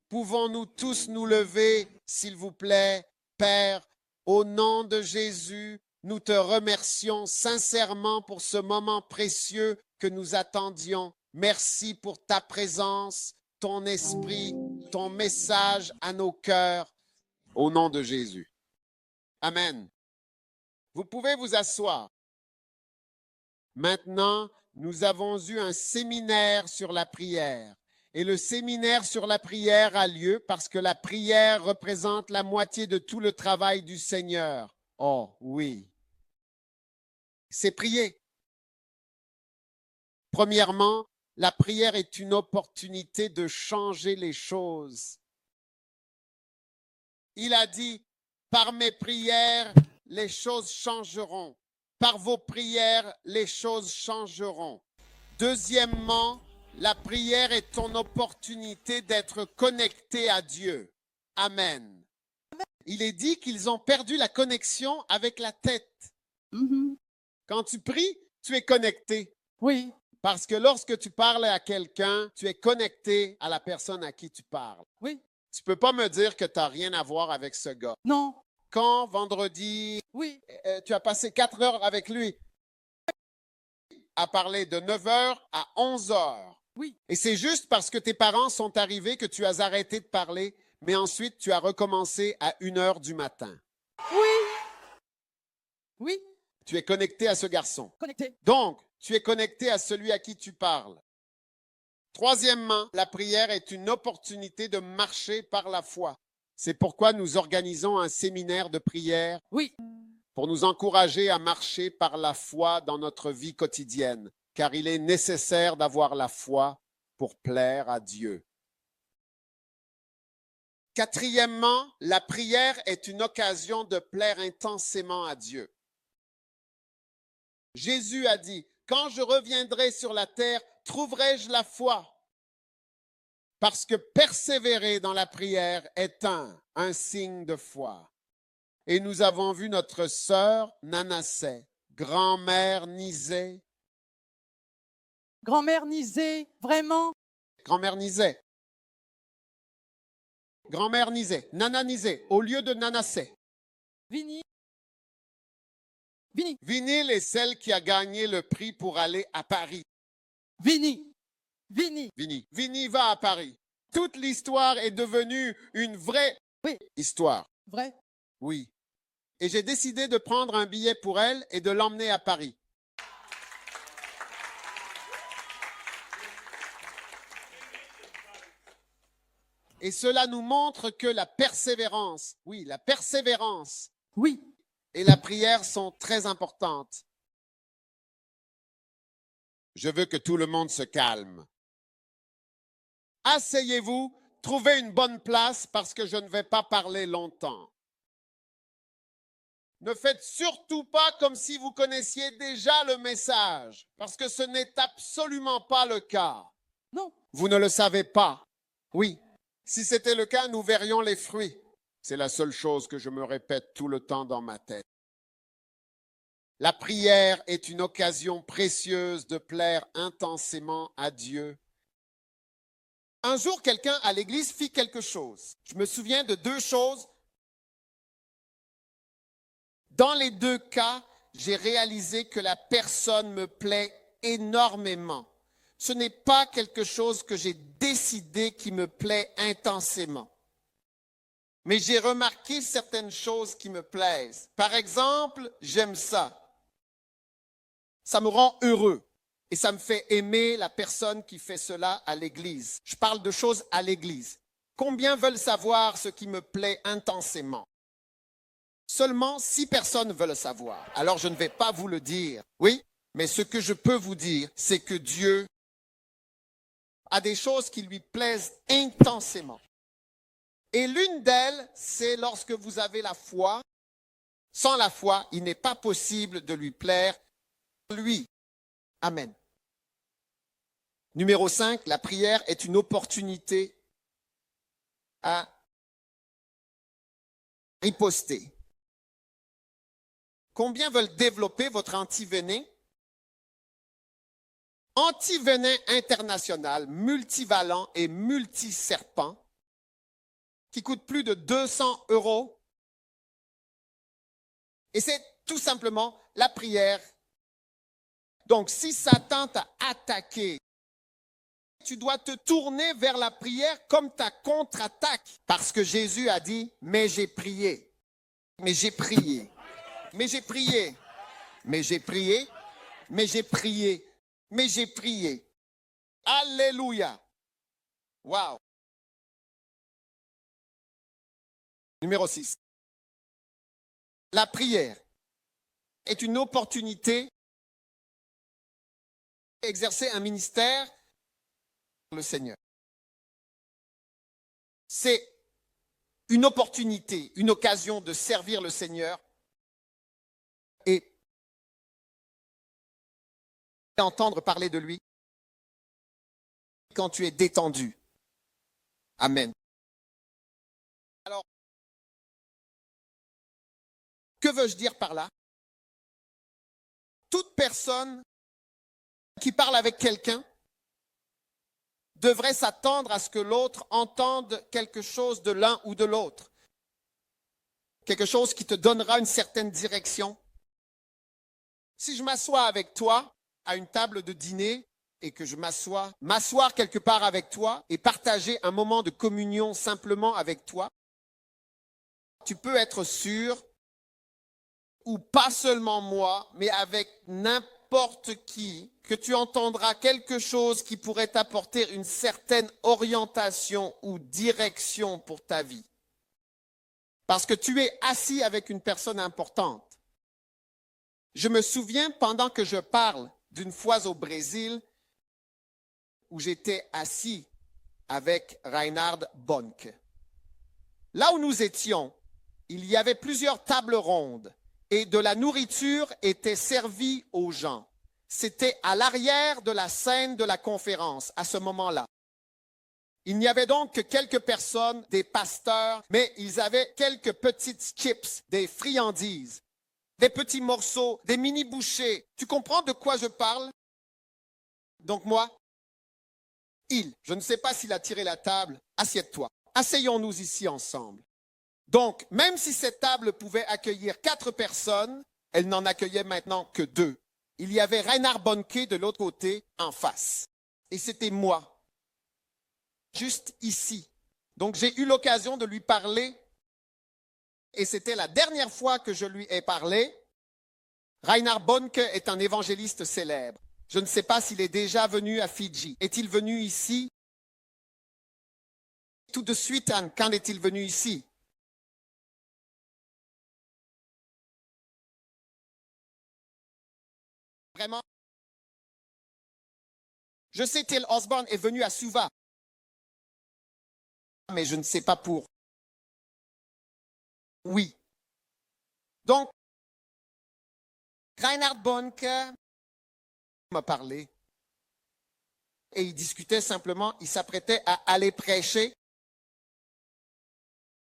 Pouvons-nous tous nous lever, s'il vous plaît, Père, au nom de Jésus, nous te remercions sincèrement pour ce moment précieux que nous attendions. Merci pour ta présence, ton esprit, ton message à nos cœurs, au nom de Jésus. Amen. Vous pouvez vous asseoir. Maintenant, nous avons eu un séminaire sur la prière. Et le séminaire sur la prière a lieu parce que la prière représente la moitié de tout le travail du Seigneur. Oh oui. C'est prier. Premièrement, la prière est une opportunité de changer les choses. Il a dit, par mes prières, les choses changeront. Par vos prières, les choses changeront. Deuxièmement, la prière est ton opportunité d'être connecté à Dieu. Amen. Il est dit qu'ils ont perdu la connexion avec la tête. Quand tu pries, tu es connecté. Oui. Parce que lorsque tu parles à quelqu'un, tu es connecté à la personne à qui tu parles. Oui. Tu peux pas me dire que tu n'as rien à voir avec ce gars. Non. Quand vendredi, Oui. tu as passé 4 heures avec lui à parler de 9 heures à 11 heures. Oui. Et c'est juste parce que tes parents sont arrivés que tu as arrêté de parler, mais ensuite tu as recommencé à 1 heure du matin. Oui. Oui. Tu es connecté à ce garçon. Connecté. Donc, tu es connecté à celui à qui tu parles. Troisièmement, la prière est une opportunité de marcher par la foi. C'est pourquoi nous organisons un séminaire de prière Oui. pour nous encourager à marcher par la foi dans notre vie quotidienne, car il est nécessaire d'avoir la foi pour plaire à Dieu. Quatrièmement, la prière est une occasion de plaire intensément à Dieu. Jésus a dit, « Quand je reviendrai sur la terre, trouverai-je la foi? » Parce que persévérer dans la prière est un signe de foi. Et nous avons vu notre sœur Nanassé, grand-mère Nizé. Grand-mère Nizé, vraiment? Grand-mère Nizé. Grand-mère Nizé, Nana Nizé, au lieu de Nanassé. Vini. Vini. Vinil est celle qui a gagné le prix pour aller à Paris. Vini. Vini. Vini. Vini va à Paris. Toute l'histoire est devenue une vraie histoire. Vrai? Oui. Et j'ai décidé de prendre un billet pour elle et de l'emmener à Paris. Et cela nous montre que la persévérance, oui, la persévérance Oui. et la prière sont très importantes. Je veux que tout le monde se calme. Asseyez-vous, trouvez une bonne place parce que je ne vais pas parler longtemps. Ne faites surtout pas comme si vous connaissiez déjà le message, parce que ce n'est absolument pas le cas. Non. Vous ne le savez pas. Oui, si c'était le cas, nous verrions les fruits. C'est la seule chose que je me répète tout le temps dans ma tête. La prière est une occasion précieuse de plaire intensément à Dieu. Un jour, quelqu'un à l'église fit quelque chose. Je me souviens de 2 choses. Dans les 2 cas, j'ai réalisé que la personne me plaît énormément. Ce n'est pas quelque chose que j'ai décidé qui me plaît intensément. Mais j'ai remarqué certaines choses qui me plaisent. Par exemple, j'aime ça. Ça me rend heureux et ça me fait aimer la personne qui fait cela à l'église. Je parle de choses à l'église. Combien veulent savoir ce qui me plaît intensément? Seulement 6 personnes veulent savoir. Alors je ne vais pas vous le dire. Oui, mais ce que je peux vous dire, c'est que Dieu a des choses qui lui plaisent intensément. Et l'une d'elles, c'est lorsque vous avez la foi. Sans la foi, il n'est pas possible de lui plaire. Lui. Amen. Numéro 5, la prière est une opportunité à riposter. Combien veulent développer votre antivenin? Antivenin international, multivalent et multiserpent qui coûte plus de 200 €. Et c'est tout simplement la prière. Donc, si Satan t'a attaqué, tu dois te tourner vers la prière comme ta contre-attaque. Parce que Jésus a dit, mais j'ai prié, mais j'ai prié, mais j'ai prié, mais j'ai prié, mais j'ai prié, mais j'ai prié. Alléluia. Wow. Numéro 6. La prière est une opportunité d'exercer un ministère pour le Seigneur. C'est une opportunité, une occasion de servir le Seigneur et d'entendre parler de lui quand tu es détendu. Amen. Alors, que veux-je dire par là? Toute personne qui parle avec quelqu'un devrait s'attendre à ce que l'autre entende quelque chose de l'un ou de l'autre. Quelque chose qui te donnera une certaine direction. Si je m'assois avec toi à une table de dîner et que je m'asseoir quelque part avec toi et partager un moment de communion simplement avec toi, tu peux être sûr, ou pas seulement moi, mais avec n'importe qui, que tu entendras quelque chose qui pourrait t'apporter une certaine orientation ou direction pour ta vie. Parce que tu es assis avec une personne importante. Je me souviens, pendant que je parle d'une fois au Brésil, où j'étais assis avec Reinhard Bonnke. Là où nous étions, il y avait plusieurs tables rondes et de la nourriture était servie aux gens. C'était à l'arrière de la scène de la conférence à ce moment-là. Il n'y avait donc que quelques personnes, des pasteurs, mais ils avaient quelques petites chips, des friandises, des petits morceaux, des mini-bouchées. Tu comprends de quoi je parle? Donc moi, je ne sais pas s'il a tiré la table, assieds-toi. Asseyons-nous ici ensemble. Donc, même si cette table pouvait accueillir 4 personnes, elle n'en accueillait maintenant que 2. Il y avait Reinhard Bonnke de l'autre côté, en face. Et c'était moi, juste ici. Donc, j'ai eu l'occasion de lui parler. Et c'était la dernière fois que je lui ai parlé. Reinhard Bonnke est un évangéliste célèbre. Je ne sais pas s'il est déjà venu à Fidji. Est-il venu ici? Tout de suite, Anne, quand est-il venu ici? Vraiment? Je sais Till Osborne est venu à Suva. Mais je ne sais pas pour. Oui. Donc, Reinhard Bonnke m'a parlé. Et il discutait simplement, il s'apprêtait à aller prêcher.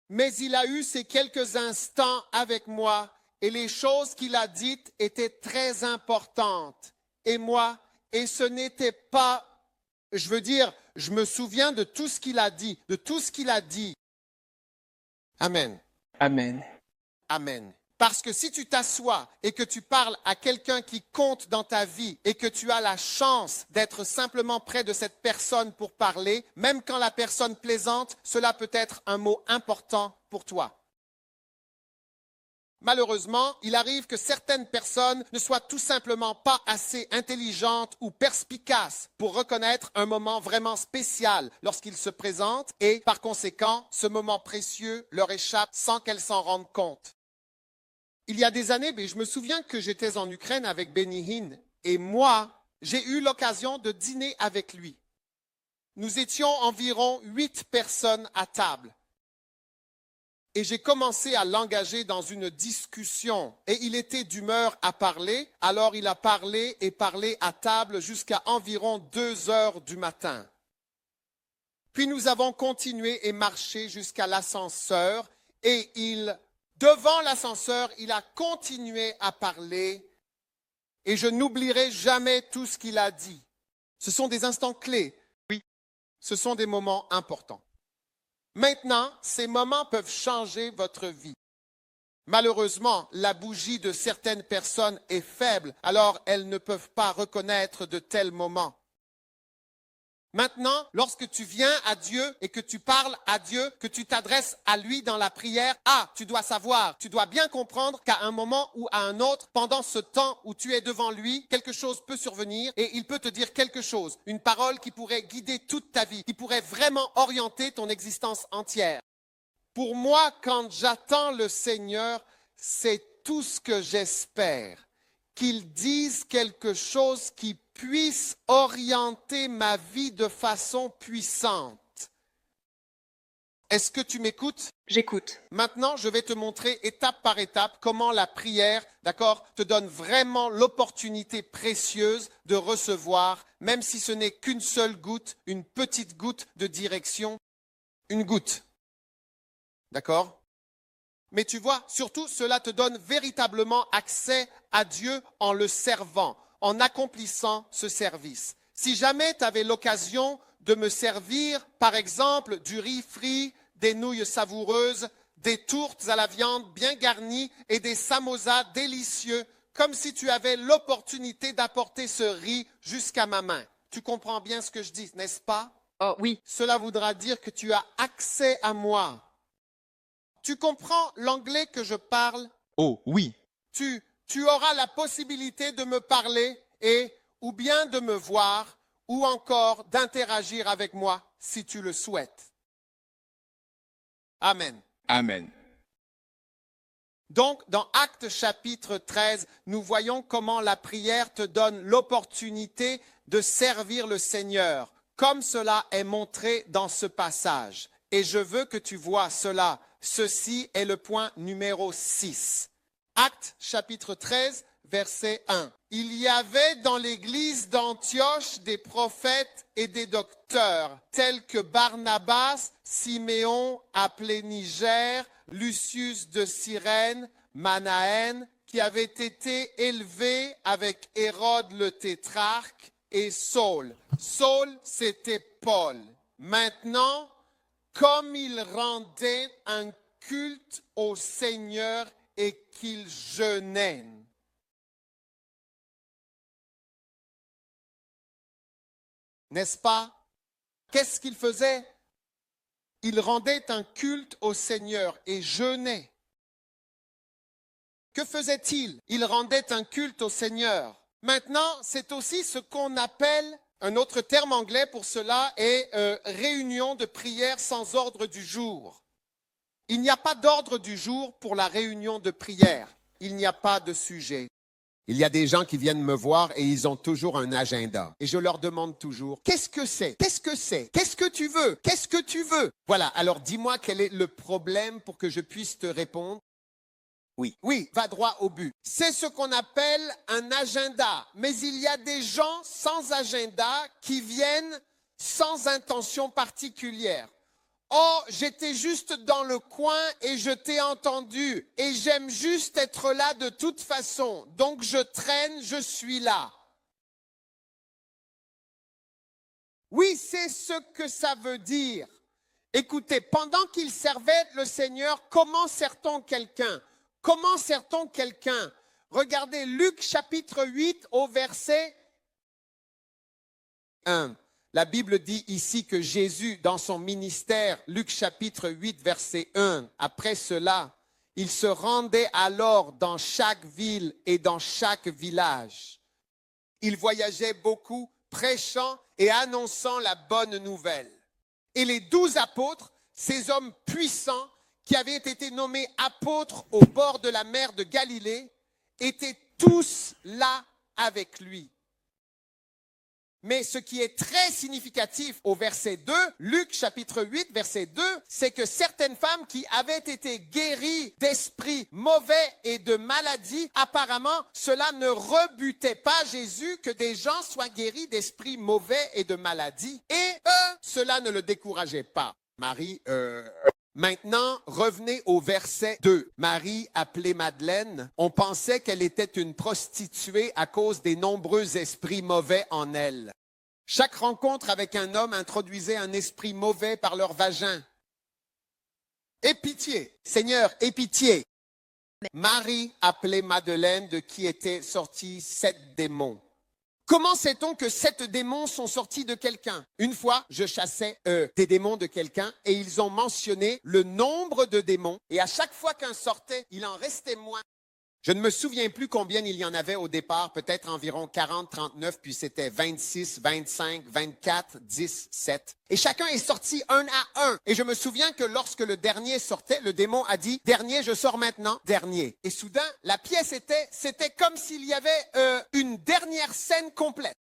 Mais il a eu ces quelques instants avec moi et les choses qu'il a dites étaient très importantes. Et ce n'était pas, je veux dire, je me souviens de tout ce qu'il a dit, Amen. Amen. Amen. Parce que si tu t'assois et que tu parles à quelqu'un qui compte dans ta vie et que tu as la chance d'être simplement près de cette personne pour parler, même quand la personne plaisante, cela peut être un mot important pour toi. Malheureusement, il arrive que certaines personnes ne soient tout simplement pas assez intelligentes ou perspicaces pour reconnaître un moment vraiment spécial lorsqu'il se présente et, par conséquent, ce moment précieux leur échappe sans qu'elles s'en rendent compte. Il y a des années, je me souviens que j'étais en Ukraine avec Benny Hinn et moi, j'ai eu l'occasion de dîner avec lui. Nous étions environ 8 personnes à table. Et j'ai commencé à l'engager dans une discussion. Et il était d'humeur à parler, alors il a parlé et parlé à table jusqu'à environ 2 heures du matin. Puis nous avons continué et marché jusqu'à l'ascenseur et devant l'ascenseur, il a continué à parler et je n'oublierai jamais tout ce qu'il a dit. Ce sont des instants clés. Oui, ce sont des moments importants. Maintenant, ces moments peuvent changer votre vie. Malheureusement, la bougie de certaines personnes est faible, alors elles ne peuvent pas reconnaître de tels moments. Maintenant, lorsque tu viens à Dieu et que tu parles à Dieu, que tu t'adresses à lui dans la prière, tu dois savoir, tu dois bien comprendre qu'à un moment ou à un autre, pendant ce temps où tu es devant lui, quelque chose peut survenir et il peut te dire quelque chose, une parole qui pourrait guider toute ta vie, qui pourrait vraiment orienter ton existence entière. Pour moi, quand j'attends le Seigneur, c'est tout ce que j'espère, qu'il dise quelque chose qui puisse orienter ma vie de façon puissante. Est-ce que tu m'écoutes? J'écoute. Maintenant, je vais te montrer étape par étape comment la prière, d'accord, te donne vraiment l'opportunité précieuse de recevoir, même si ce n'est qu'une seule goutte, une petite goutte de direction, une goutte. D'accord? Mais tu vois, surtout, cela te donne véritablement accès à Dieu en le servant, en accomplissant ce service. Si jamais tu avais l'occasion de me servir, par exemple, du riz frit, des nouilles savoureuses, des tourtes à la viande bien garnies et des samosas délicieux, comme si tu avais l'opportunité d'apporter ce riz jusqu'à ma main. Tu comprends bien ce que je dis, n'est-ce pas? Oh oui. Cela voudra dire que tu as accès à moi. Tu comprends l'anglais que je parle? Oh oui. Tu auras la possibilité de me parler ou bien de me voir ou encore d'interagir avec moi si tu le souhaites. Amen. Amen. Donc, dans Actes chapitre 13, nous voyons comment la prière te donne l'opportunité de servir le Seigneur, comme cela est montré dans ce passage. Et je veux que tu vois cela. Ceci est le point numéro 6. Actes chapitre 13, verset 1. Il y avait dans l'église d'Antioche des prophètes et des docteurs, tels que Barnabas, Siméon appelé Niger, Lucius de Cyrène, Manaën, qui avaient été élevés avec Hérode le tétrarque, et Saul. Saul, c'était Paul. Maintenant, comme il rendait un culte au Seigneur et qu'il jeûnait. N'est-ce pas? Qu'est-ce qu'il faisait? Il rendait un culte au Seigneur et jeûnait. Que faisait-il? Il rendait un culte au Seigneur. Maintenant, c'est aussi ce qu'on appelle, un autre terme anglais pour cela est réunion de prière sans ordre du jour. Il n'y a pas d'ordre du jour pour la réunion de prière. Il n'y a pas de sujet. Il y a des gens qui viennent me voir et ils ont toujours un agenda. Et je leur demande toujours, qu'est-ce que c'est? Qu'est-ce que c'est? Qu'est-ce que tu veux? Qu'est-ce que tu veux? Voilà, alors dis-moi quel est le problème pour que je puisse te répondre. Oui, va droit au but. C'est ce qu'on appelle un agenda. Mais il y a des gens sans agenda qui viennent sans intention particulière. Oh, j'étais juste dans le coin et je t'ai entendu et j'aime juste être là de toute façon. Donc je traîne, je suis là. Oui, c'est ce que ça veut dire. Écoutez, pendant qu'il servait le Seigneur, comment sert-on quelqu'un? Comment sert-on quelqu'un? Regardez Luc chapitre 8 au verset 1. La Bible dit ici que Jésus, dans son ministère, Luc chapitre 8, verset 1, après cela, il se rendait alors dans chaque ville et dans chaque village. Il voyageait beaucoup, prêchant et annonçant la bonne nouvelle. Et les 12 apôtres, ces hommes puissants qui avaient été nommés apôtres au bord de la mer de Galilée, étaient tous là avec lui. Mais ce qui est très significatif au verset 2, Luc chapitre 8, verset 2, c'est que certaines femmes qui avaient été guéries d'esprits mauvais et de maladies, apparemment, cela ne rebutait pas Jésus que des gens soient guéris d'esprits mauvais et de maladies. Et cela ne le décourageait pas. Maintenant, revenez au verset 2. Marie, appelée Madeleine, on pensait qu'elle était une prostituée à cause des nombreux esprits mauvais en elle. Chaque rencontre avec un homme introduisait un esprit mauvais par leur vagin. Aie pitié. Seigneur, aie pitié. Marie appelait Madeleine de qui étaient sortis 7 démons. Comment sait-on que 7 démons sont sortis de quelqu'un? Une fois, je chassais des démons de quelqu'un et ils ont mentionné le nombre de démons. Et à chaque fois qu'un sortait, il en restait moins. Je ne me souviens plus combien il y en avait au départ, peut-être environ 40, 39, puis c'était 26, 25, 24, 10, 7. Et chacun est sorti un à un. Et je me souviens que lorsque le dernier sortait, le démon a dit, dernier, je sors maintenant, dernier. Et soudain, la pièce c'était comme s'il y avait une dernière scène complète.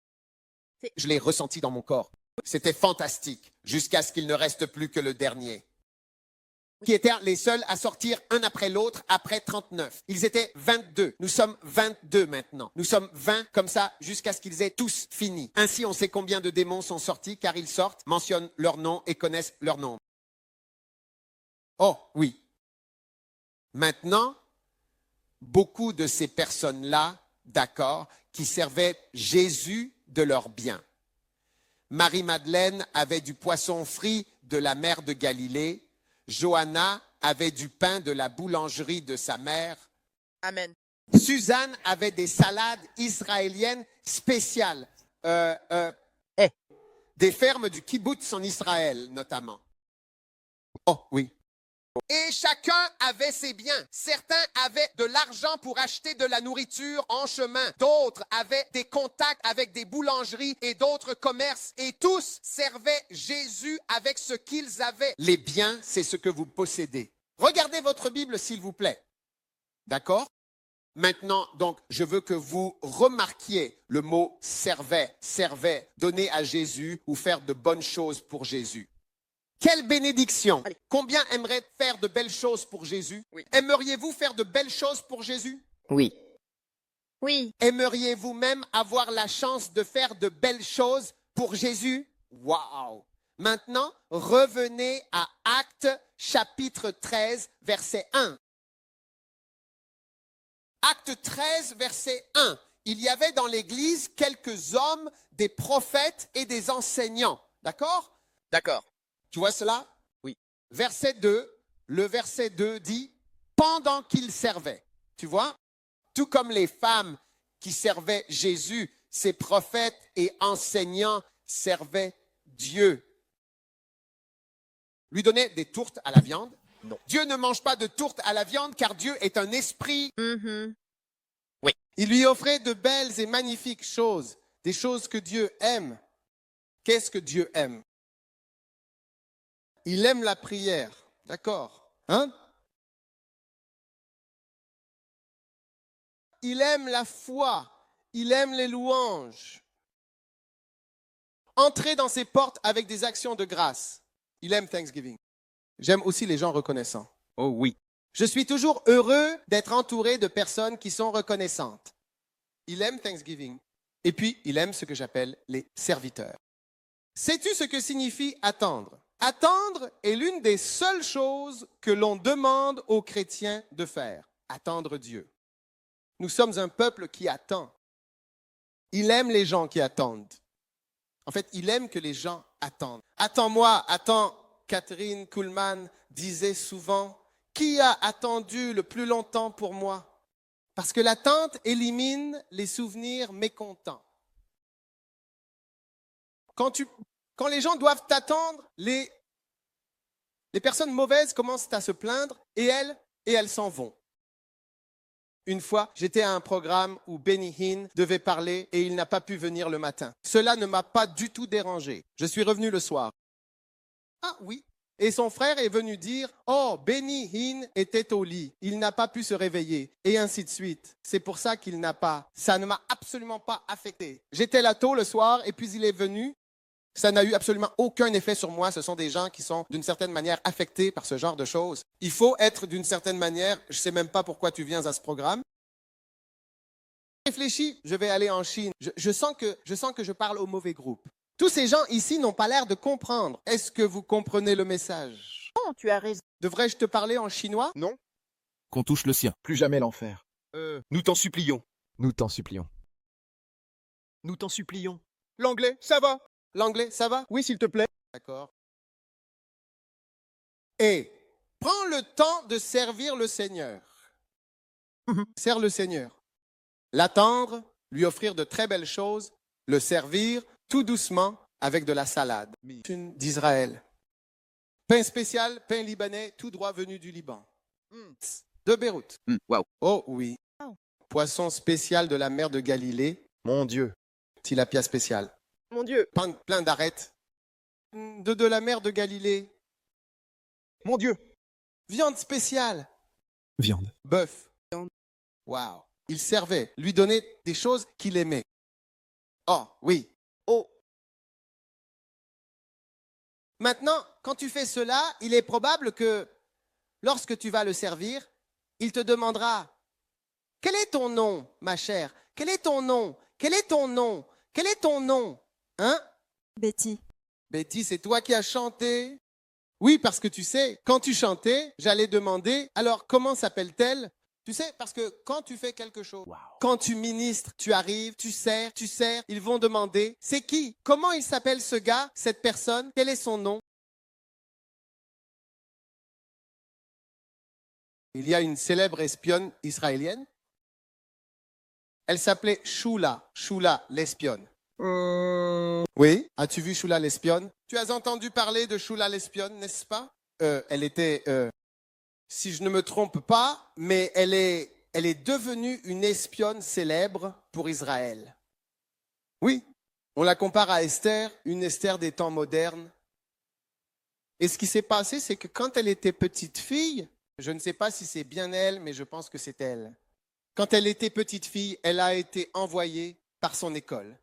Je l'ai ressenti dans mon corps. C'était fantastique, jusqu'à ce qu'il ne reste plus que le dernier, qui étaient les seuls à sortir un après l'autre après 39. Ils étaient 22. Nous sommes 22 maintenant. Nous sommes 20 comme ça jusqu'à ce qu'ils aient tous fini. Ainsi, on sait combien de démons sont sortis car ils sortent, mentionnent leur nom et connaissent leur nom. Oh, oui. Maintenant, beaucoup de ces personnes-là, d'accord, qui servaient Jésus de leur bien. Marie-Madeleine avait du poisson frit de la mer de Galilée. Johanna avait du pain de la boulangerie de sa mère. Amen. Suzanne avait des salades israéliennes spéciales. Des fermes du kibbutz en Israël, notamment. Oh, oui. Et chacun avait ses biens. Certains avaient de l'argent pour acheter de la nourriture en chemin. D'autres avaient des contacts avec des boulangeries et d'autres commerces. Et tous servaient Jésus avec ce qu'ils avaient. Les biens, c'est ce que vous possédez. Regardez votre Bible, s'il vous plaît. D'accord? Maintenant, donc, je veux que vous remarquiez le mot servait, servait, donner à Jésus ou faire de bonnes choses pour Jésus. Quelle bénédiction! Allez. Combien aimeraient faire de belles choses pour Jésus? Oui. Aimeriez-vous faire de belles choses pour Jésus? Oui. Oui. Aimeriez-vous même avoir la chance de faire de belles choses pour Jésus? Wow! Maintenant, revenez à Actes chapitre 13, verset 1. Acte 13, verset 1. Il y avait dans l'Église quelques hommes, des prophètes et des enseignants. D'accord? D'accord. Tu vois cela? Oui. Verset 2, le verset 2 dit « Pendant qu'ils servaient ». Tu vois? Tout comme les femmes qui servaient Jésus, ces prophètes et enseignants servaient Dieu. Lui donnaient des tourtes à la viande. Non. Dieu ne mange pas de tourtes à la viande car Dieu est un esprit. Il lui offrait de belles et magnifiques choses, des choses que Dieu aime. Qu'est-ce que Dieu aime? Il aime la prière, d'accord? Hein? Il aime la foi, il aime les louanges. Entrez dans ses portes avec des actions de grâce. Il aime Thanksgiving. J'aime aussi les gens reconnaissants. Oh oui. Je suis toujours heureux d'être entouré de personnes qui sont reconnaissantes. Il aime Thanksgiving. Et puis, il aime ce que j'appelle les serviteurs. Sais-tu ce que signifie attendre? Attendre est l'une des seules choses que l'on demande aux chrétiens de faire. Attendre Dieu. Nous sommes un peuple qui attend. Il aime les gens qui attendent. En fait, il aime que les gens attendent. Attends-moi, attends. Catherine Kuhlman disait souvent, qui a attendu le plus longtemps pour moi? Parce que l'attente élimine les souvenirs mécontents. Quand les gens doivent t'attendre, les personnes mauvaises commencent à se plaindre et elles s'en vont. Une fois, j'étais à un programme où Benny Hinn devait parler et il n'a pas pu venir le matin. Cela ne m'a pas du tout dérangé. Je suis revenu le soir. Ah oui. Et son frère est venu dire, oh, Benny Hinn était au lit, il n'a pas pu se réveiller, et ainsi de suite. C'est pour ça ça ne m'a absolument pas affecté. J'étais là tôt le soir, et puis il est venu. Ça n'a eu absolument aucun effet sur moi. Ce sont des gens qui sont d'une certaine manière affectés par ce genre de choses. Il faut être d'une certaine manière, je ne sais même pas pourquoi tu viens à ce programme. Réfléchis, je vais aller en Chine. Je sens que je parle au mauvais groupe. Tous ces gens ici n'ont pas l'air de comprendre. Est-ce que vous comprenez le message? Non, tu as raison. Devrais-je te parler en chinois? Non, Qu'on touche le sien. plus jamais l'enfer. Nous t'en supplions. Nous t'en supplions. Nous t'en supplions. L'anglais, ça va? L'anglais, ça va? Oui, s'il te plaît. D'accord. Et Prends le temps de servir le Seigneur. Sers le Seigneur. L'attendre, lui offrir de très belles choses, le servir tout doucement avec de la salade d'Israël. Pain spécial, pain libanais, tout droit venu du Liban. De Beyrouth. Waouh. Oh oui. Poisson spécial de la mer de Galilée. Mon Dieu. Tilapia spécial. Mon Dieu. Plein d'arêtes. De la mer de Galilée. Mon Dieu. Viande spéciale. Viande. Bœuf. Waouh. Il servait, lui donnait des choses qu'il aimait. Oh, oui. Oh. Maintenant, quand tu fais cela, il est probable que lorsque tu vas le servir, il te demandera « Quel est ton nom, ma chère? Quel est ton nom? Quel est ton nom? Quel est ton nom? » Hein? Betty. Betty, c'est toi qui as chanté? Oui, parce que tu sais, quand tu chantais, j'allais demander « Alors, comment s'appelle-t-elle? » Tu sais, parce que quand tu fais quelque chose, quand tu ministres, tu arrives, tu sers, ils vont demander, c'est qui? Comment il s'appelle ce gars, cette personne? Quel est son nom? Il y a une célèbre espionne israélienne. Elle s'appelait Shula. Shula, l'espionne. Oui, as-tu vu Shula, l'espionne? Tu as entendu parler de Shula, l'espionne, n'est-ce pas? Elle était... si je ne me trompe pas, mais elle est devenue une espionne célèbre pour Israël. Oui, on la compare à Esther, une Esther des temps modernes. Et ce qui s'est passé, c'est que quand elle était petite fille, je ne sais pas si c'est bien elle, mais je pense que c'est elle. Quand elle était petite fille, elle a été envoyée par son école.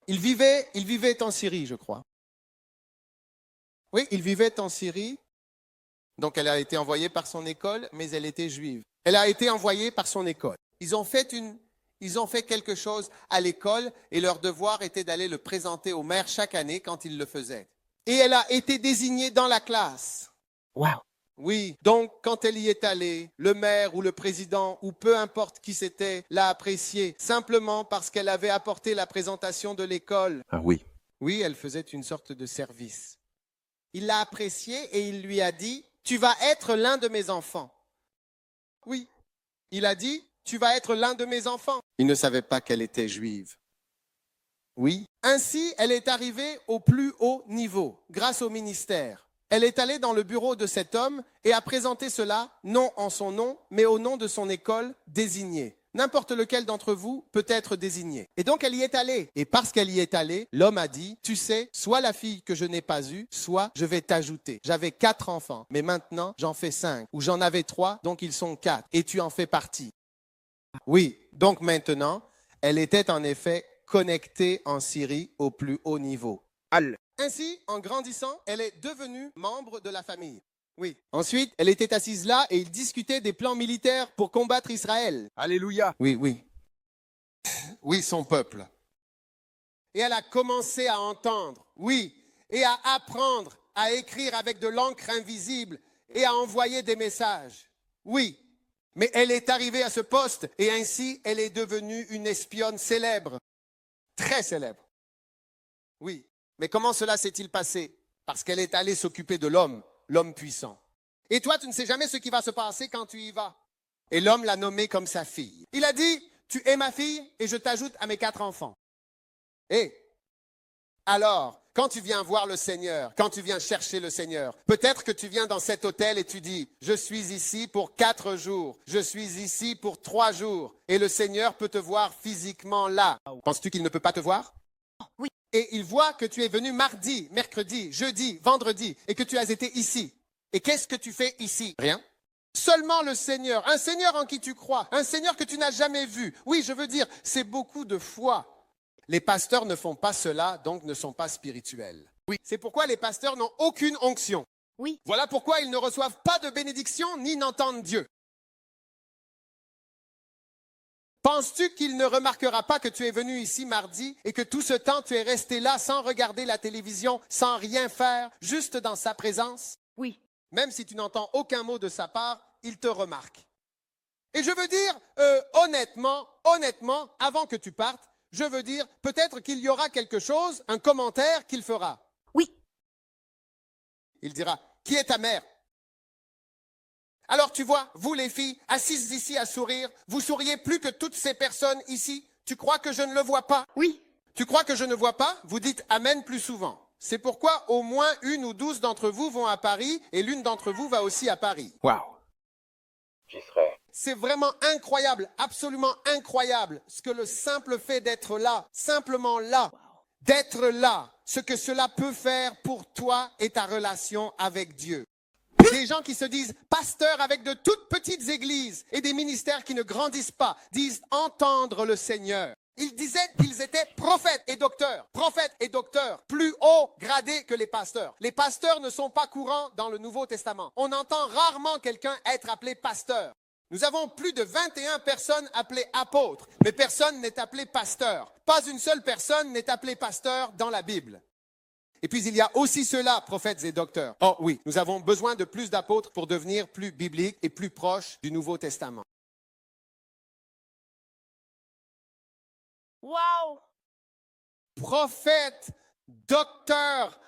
Il vivait en Syrie, je crois. Oui, il vivait en Syrie. Donc, elle a été envoyée par son école, mais elle était juive. Elle a été envoyée par son école. Ils ont fait quelque chose à l'école et leur devoir était d'aller le présenter au maire chaque année quand ils le faisaient. Et elle a été désignée dans la classe. Waouh. Oui, donc quand elle y est allée, le maire ou le président ou peu importe qui c'était l'a appréciée simplement parce qu'elle avait apporté la présentation de l'école. Ah oui. Oui, elle faisait une sorte de service. Il l'a appréciée et il lui a dit « Tu vas être l'un de mes enfants. » Oui, il a dit « Tu vas être l'un de mes enfants. » Il ne savait pas qu'elle était juive. Oui. Ainsi, elle est arrivée au plus haut niveau, grâce au ministère. Elle est allée dans le bureau de cet homme et a présenté cela, non en son nom, mais au nom de son école désignée. N'importe lequel d'entre vous peut être désigné. Et donc, elle y est allée. Et parce qu'elle y est allée, l'homme a dit, tu sais, soit la fille que je n'ai pas eue, soit je vais t'ajouter. J'avais 4 enfants, mais maintenant, j'en fais 5. Ou j'en avais 3, donc ils sont 4. Et tu en fais partie. Oui, donc maintenant, elle était en effet connectée en Syrie au plus haut niveau. Ainsi, en grandissant, elle est devenue membre de la famille. Oui. Ensuite, elle était assise là et ils discutaient des plans militaires pour combattre Israël. Alléluia. Oui, oui. Oui, son peuple. Et elle a commencé à entendre, oui, et à apprendre à écrire avec de l'encre invisible et à envoyer des messages. Oui. Mais elle est arrivée à ce poste et ainsi, elle est devenue une espionne célèbre. Très célèbre. Oui. Mais comment cela s'est-il passé? Parce qu'elle est allée s'occuper de l'homme puissant. Et toi, tu ne sais jamais ce qui va se passer quand tu y vas. Et l'homme l'a nommée comme sa fille. Il a dit, tu es ma fille et je t'ajoute à mes 4 enfants. Et alors, quand tu viens voir le Seigneur, quand tu viens chercher le Seigneur, peut-être que tu viens dans cet hôtel et tu dis, je suis ici pour 4 jours, je suis ici pour 3 jours, et le Seigneur peut te voir physiquement là. Penses-tu qu'il ne peut pas te voir? Oui. Et il voit que tu es venu mardi, mercredi, jeudi, vendredi, et que tu as été ici. Et qu'est-ce que tu fais ici? Rien. Seulement le Seigneur, un Seigneur en qui tu crois, un Seigneur que tu n'as jamais vu. Oui, je veux dire, c'est beaucoup de foi. Les pasteurs ne font pas cela, donc ne sont pas spirituels. Oui. C'est pourquoi les pasteurs n'ont aucune onction. Oui. Voilà pourquoi ils ne reçoivent pas de bénédiction ni n'entendent Dieu. Penses-tu qu'il ne remarquera pas que tu es venu ici mardi et que tout ce temps tu es resté là sans regarder la télévision, sans rien faire, juste dans sa présence? Oui. Même si tu n'entends aucun mot de sa part, il te remarque. Et je veux dire, honnêtement, avant que tu partes, je veux dire, peut-être qu'il y aura quelque chose, un commentaire qu'il fera. Oui. Il dira, qui est ta mère? Alors tu vois, vous les filles, assises ici à sourire, vous souriez plus que toutes ces personnes ici. Tu crois que je ne le vois pas? Oui. Tu crois que je ne vois pas? Vous dites Amen plus souvent. C'est pourquoi au moins 1 ou 12 d'entre vous vont à Paris et l'une d'entre vous va aussi à Paris. Waouh. C'est vraiment incroyable, absolument incroyable, ce que le simple fait d'être là, simplement là, d'être là, ce que cela peut faire pour toi et ta relation avec Dieu. Des gens qui se disent pasteurs avec de toutes petites églises et des ministères qui ne grandissent pas, disent entendre le Seigneur. Ils disaient qu'ils étaient prophètes et docteurs, plus haut gradés que les pasteurs. Les pasteurs ne sont pas courants dans le Nouveau Testament. On entend rarement quelqu'un être appelé pasteur. Nous avons plus de 21 personnes appelées apôtres, mais personne n'est appelé pasteur. Pas une seule personne n'est appelée pasteur dans la Bible. Et puis il y a aussi ceux-là, prophètes et docteurs. Oh oui, nous avons besoin de plus d'apôtres pour devenir plus bibliques et plus proches du Nouveau Testament. Waouh. Prophètes, docteurs,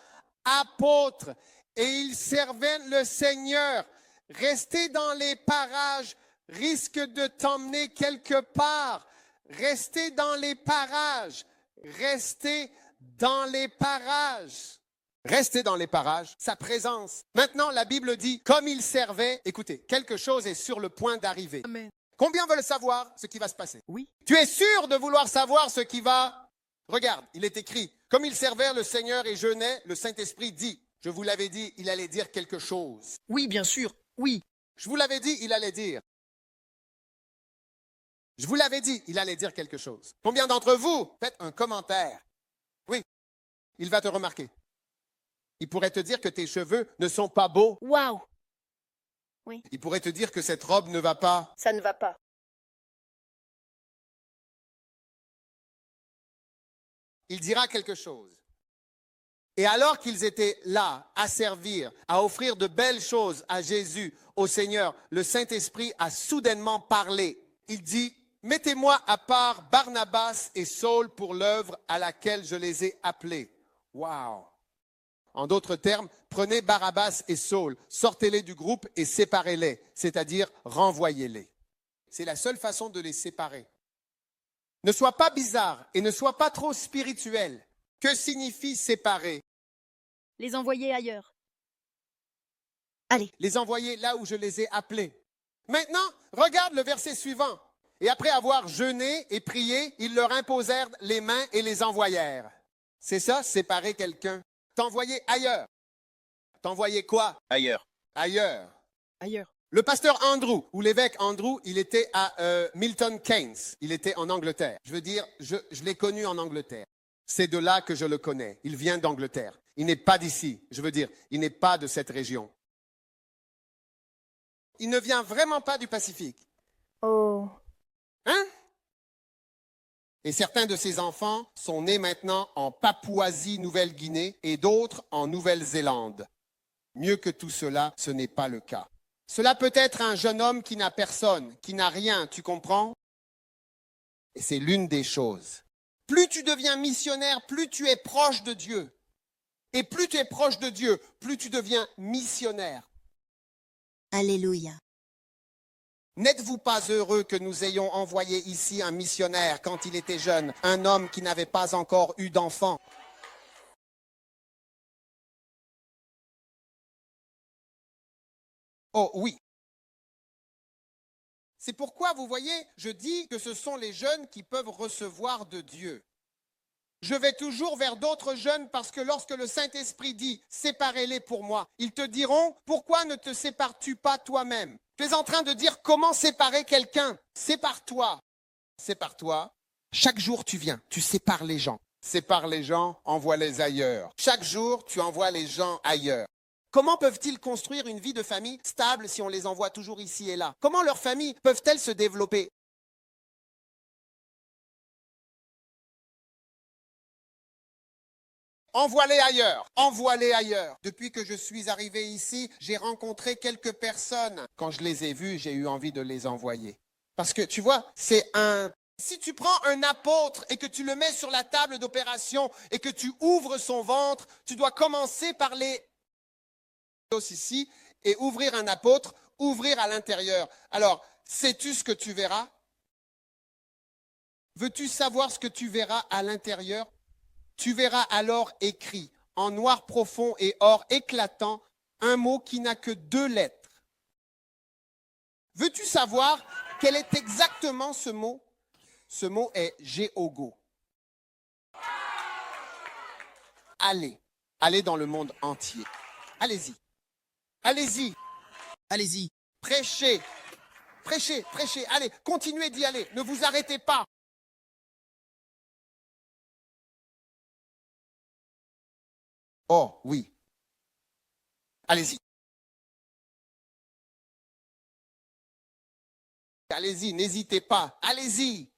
apôtres, et ils servaient le Seigneur. Rester dans les parages risque de t'emmener quelque part. Rester dans les parages. Rester dans les parages. Rester dans les parages, sa présence. Maintenant, la Bible dit, comme il servait, écoutez, quelque chose est sur le point d'arriver. Amen. Combien veulent savoir ce qui va se passer? Oui. Tu es sûr de vouloir savoir ce qui va? Regarde, il est écrit, comme ils servaient le Seigneur et jeûnaient, le Saint-Esprit dit, je vous l'avais dit, il allait dire quelque chose. Oui, bien sûr. Oui. Je vous l'avais dit, il allait dire. Je vous l'avais dit, il allait dire quelque chose. Combien d'entre vous faites un commentaire? Oui, il va te remarquer. Il pourrait te dire que tes cheveux ne sont pas beaux. Waouh. Il pourrait te dire que cette robe ne va pas. Ça ne va pas. Il dira quelque chose. Et alors qu'ils étaient là à servir, à offrir de belles choses à Jésus, au Seigneur, le Saint-Esprit a soudainement parlé. Il dit, mettez-moi à part Barnabas et Saul pour l'œuvre à laquelle je les ai appelés. Wow! En d'autres termes, prenez Barabbas et Saul, sortez-les du groupe et séparez-les, c'est-à-dire renvoyez-les. C'est la seule façon de les séparer. Ne sois pas bizarre et ne sois pas trop spirituel. Que signifie séparer? Les envoyer ailleurs. Les envoyer là où je les ai appelés. Maintenant, regarde le verset suivant. Et après avoir jeûné et prié, ils leur imposèrent les mains et les envoyèrent. C'est ça, séparer quelqu'un. T'envoyer ailleurs. T'envoyer quoi? Ailleurs. Ailleurs. Ailleurs. Le pasteur Andrew, ou l'évêque Andrew, il était à Milton Keynes. Il était en Angleterre. Je veux dire, je l'ai connu en Angleterre. C'est de là que je le connais. Il vient d'Angleterre. Il n'est pas d'ici. Je veux dire, il n'est pas de cette région. Il ne vient vraiment pas du Pacifique. Oh. Hein? Et certains de ses enfants sont nés maintenant en Papouasie-Nouvelle-Guinée et d'autres en Nouvelle-Zélande. Mieux que tout cela, ce n'est pas le cas. Cela peut être un jeune homme qui n'a personne, qui n'a rien, tu comprends? Et c'est l'une des choses. Plus tu deviens missionnaire, plus tu es proche de Dieu. Et plus tu es proche de Dieu, plus tu deviens missionnaire. Alléluia. N'êtes-vous pas heureux que nous ayons envoyé ici un missionnaire quand il était jeune, un homme qui n'avait pas encore eu d'enfant? Oh oui. C'est pourquoi, vous voyez, je dis que ce sont les jeunes qui peuvent recevoir de Dieu. Je vais toujours vers d'autres jeunes parce que lorsque le Saint-Esprit dit « séparez-les pour moi », ils te diront « pourquoi ne te sépares-tu pas toi-même » Tu es en train de dire comment séparer quelqu'un. Sépare-toi. Sépare-toi. Chaque jour, tu viens, tu sépares les gens. Sépare les gens, envoie-les ailleurs. Chaque jour, tu envoies les gens ailleurs. Comment peuvent-ils construire une vie de famille stable si on les envoie toujours ici et là? Comment leurs familles peuvent-elles se développer? Envoie-les ailleurs, envoie-les ailleurs. Depuis que je suis arrivé ici, j'ai rencontré quelques personnes. Quand je les ai vues, j'ai eu envie de les envoyer. Parce que tu vois, si tu prends un apôtre et que tu le mets sur la table d'opération et que tu ouvres son ventre, tu dois commencer par les ici et ouvrir un apôtre, ouvrir à l'intérieur. Alors, sais-tu ce que tu verras? Veux-tu savoir ce que tu verras à l'intérieur? Tu verras alors écrit, en noir profond et or éclatant, un mot qui n'a que 2 lettres. Veux-tu savoir quel est exactement ce mot? Ce mot est Géogo. Allez dans le monde entier. Allez-y. Allez-y. Allez-y. Prêchez. Prêchez. Allez, continuez d'y aller. Ne vous arrêtez pas. Oh, oui. Allez-y. Allez-y, n'hésitez pas. Allez-y.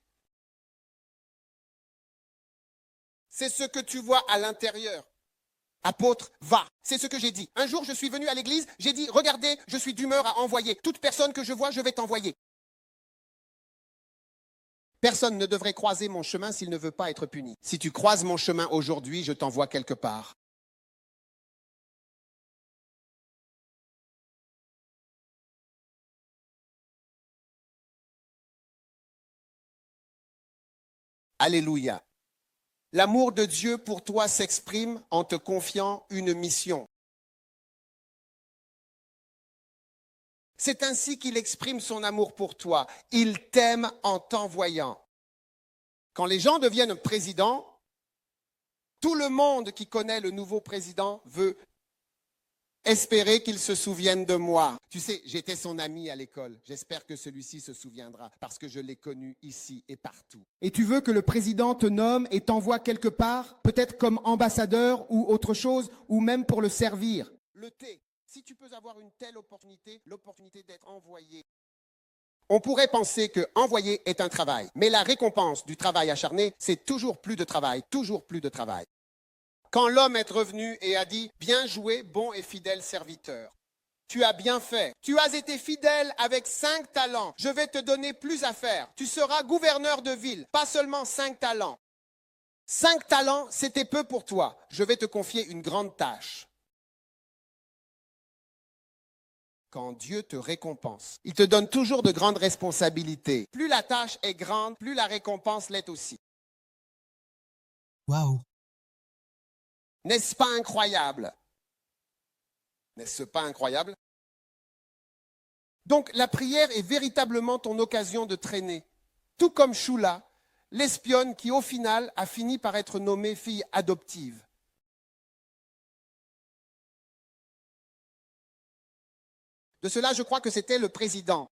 C'est ce que tu vois à l'intérieur. Apôtre, va. C'est ce que j'ai dit. Un jour, je suis venu à l'église, j'ai dit, regardez, je suis d'humeur à envoyer. Toute personne que je vois, je vais t'envoyer. Personne ne devrait croiser mon chemin s'il ne veut pas être puni. Si tu croises mon chemin aujourd'hui, je t'envoie quelque part. Alléluia. L'amour de Dieu pour toi s'exprime en te confiant une mission. C'est ainsi qu'il exprime son amour pour toi. Il t'aime en t'envoyant. Quand les gens deviennent présidents, tout le monde qui connaît le nouveau président veut espérer qu'il se souvienne de moi. Tu sais, j'étais son ami à l'école. J'espère que celui-ci se souviendra parce que je l'ai connu ici et partout. Et tu veux que le président te nomme et t'envoie quelque part, peut-être comme ambassadeur ou autre chose, ou même pour le servir. Le thé, si tu peux avoir une telle opportunité, l'opportunité d'être envoyé. On pourrait penser que envoyer est un travail, mais la récompense du travail acharné, c'est toujours plus de travail, toujours plus de travail. Quand l'homme est revenu et a dit « Bien joué, bon et fidèle serviteur. Tu as bien fait. Tu as été fidèle avec 5 talents. Je vais te donner plus à faire. Tu seras gouverneur de ville, pas seulement 5 talents. 5 talents, c'était peu pour toi. Je vais te confier une grande tâche. » Quand Dieu te récompense, il te donne toujours de grandes responsabilités. Plus la tâche est grande, plus la récompense l'est aussi. Waouh. N'est-ce pas incroyable? N'est-ce pas incroyable? Donc la prière est véritablement ton occasion de traîner. Tout comme Shula, l'espionne qui au final a fini par être nommée fille adoptive. De cela, je crois que c'était le président.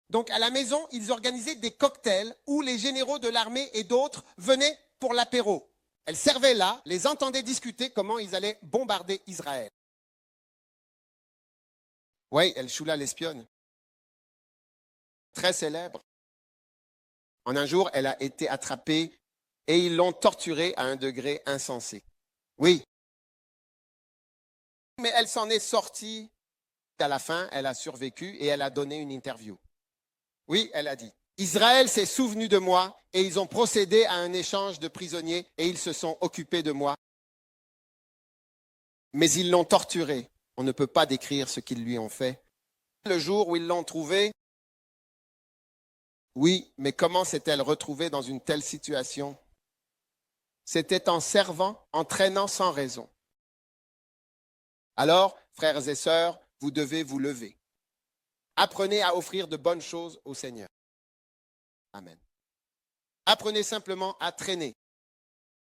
Donc à la maison, ils organisaient des cocktails où les généraux de l'armée et d'autres venaient pour l'apéro. Elle servait là, les entendait discuter comment ils allaient bombarder Israël. Oui, El Shula l'espionne. Très célèbre. En un jour, elle a été attrapée et ils l'ont torturée à un degré insensé. Oui. Mais elle s'en est sortie. À la fin, elle a survécu et elle a donné une interview. Oui, elle a dit. Israël s'est souvenu de moi et ils ont procédé à un échange de prisonniers et ils se sont occupés de moi. Mais ils l'ont torturé. On ne peut pas décrire ce qu'ils lui ont fait. Le jour où ils l'ont trouvée, oui, mais comment s'est-elle retrouvée dans une telle situation? C'était en servant, en traînant sans raison. Alors, frères et sœurs, vous devez vous lever. Apprenez à offrir de bonnes choses au Seigneur. Amen. Apprenez simplement à traîner.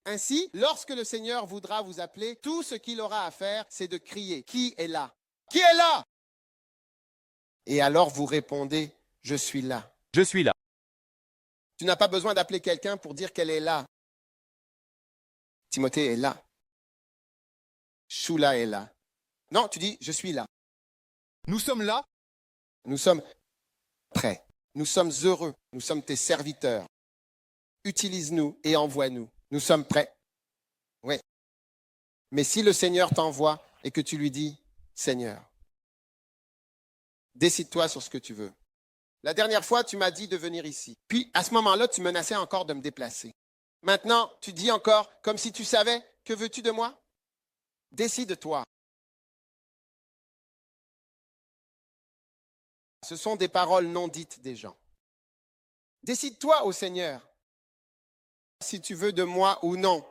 Ainsi, lorsque le Seigneur voudra vous appeler, tout ce qu'il aura à faire, c'est de crier. Qui est là? Qui est là? Et alors vous répondez, je suis là. Je suis là. Tu n'as pas besoin d'appeler quelqu'un pour dire qu'elle est là. Timothée est là. Shula est là. Non, tu dis, je suis là. Nous sommes là. Nous sommes prêts. Nous sommes heureux. Nous sommes tes serviteurs. Utilise-nous et envoie-nous. Nous sommes prêts. Oui. Mais si le Seigneur t'envoie et que tu lui dis, Seigneur, décide-toi sur ce que tu veux. La dernière fois, tu m'as dit de venir ici. Puis, à ce moment-là, tu menaçais encore de me déplacer. Maintenant, tu dis encore, comme si tu savais, que veux-tu de moi? Décide-toi. Ce sont des paroles non dites des gens. Décide-toi au Seigneur si tu veux de moi ou non.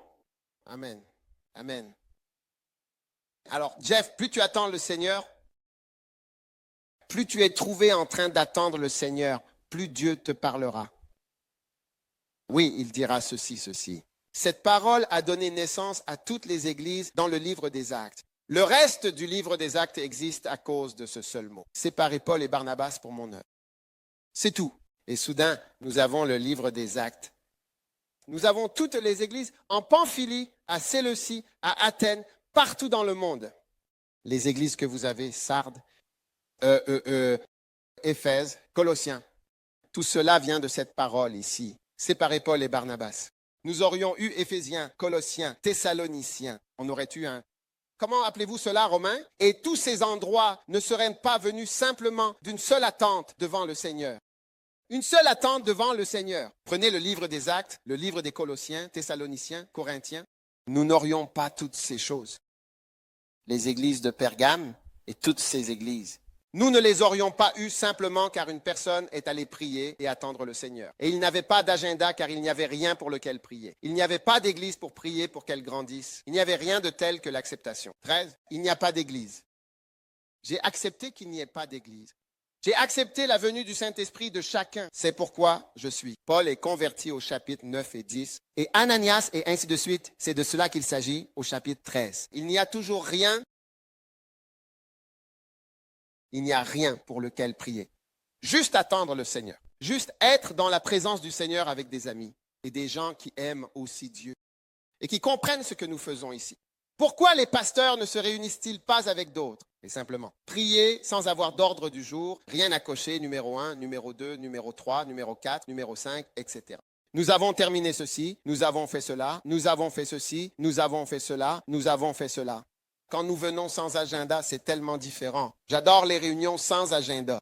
Amen. Amen. Alors, Jeff, plus tu attends le Seigneur, plus tu es trouvé en train d'attendre le Seigneur, plus Dieu te parlera. Oui, il dira ceci, ceci. Cette parole a donné naissance à toutes les églises dans le livre des Actes. Le reste du livre des Actes existe à cause de ce seul mot. Séparez Paul et Barnabas pour mon œuvre. C'est tout. Et soudain, nous avons le livre des Actes. Nous avons toutes les églises en Pamphylie, à Séleucie, à Athènes, partout dans le monde. Les églises que vous avez, Sardes, Éphèse, Colossiens, tout cela vient de cette parole ici. Séparez Paul et Barnabas. Nous aurions eu Éphésiens, Colossiens, Thessaloniciens. On aurait eu un... Comment appelez-vous cela, Romains? Et tous ces endroits ne seraient pas venus simplement d'une seule attente devant le Seigneur. Une seule attente devant le Seigneur. Prenez le livre des Actes, le livre des Colossiens, Thessaloniciens, Corinthiens. Nous n'aurions pas toutes ces choses. Les églises de Pergame et toutes ces églises. Nous ne les aurions pas eues simplement car une personne est allée prier et attendre le Seigneur. Et il n'avait pas d'agenda car il n'y avait rien pour lequel prier. Il n'y avait pas d'église pour prier pour qu'elle grandisse. Il n'y avait rien de tel que l'acceptation. 13. Il n'y a pas d'église. J'ai accepté qu'il n'y ait pas d'église. J'ai accepté la venue du Saint-Esprit de chacun. C'est pourquoi je suis. Paul est converti au chapitre 9 et 10. Et Ananias et ainsi de suite, c'est de cela qu'il s'agit au chapitre 13. Il n'y a toujours rien. Il n'y a rien pour lequel prier. Juste attendre le Seigneur. Juste être dans la présence du Seigneur avec des amis et des gens qui aiment aussi Dieu et qui comprennent ce que nous faisons ici. Pourquoi les pasteurs ne se réunissent-ils pas avec d'autres? Et simplement, prier sans avoir d'ordre du jour, rien à cocher, numéro 1, numéro 2, numéro 3, numéro 4, numéro 5, etc. Nous avons terminé ceci, nous avons fait cela, nous avons fait ceci, nous avons fait cela, nous avons fait cela. Quand nous venons sans agenda, c'est tellement différent. J'adore les réunions sans agenda.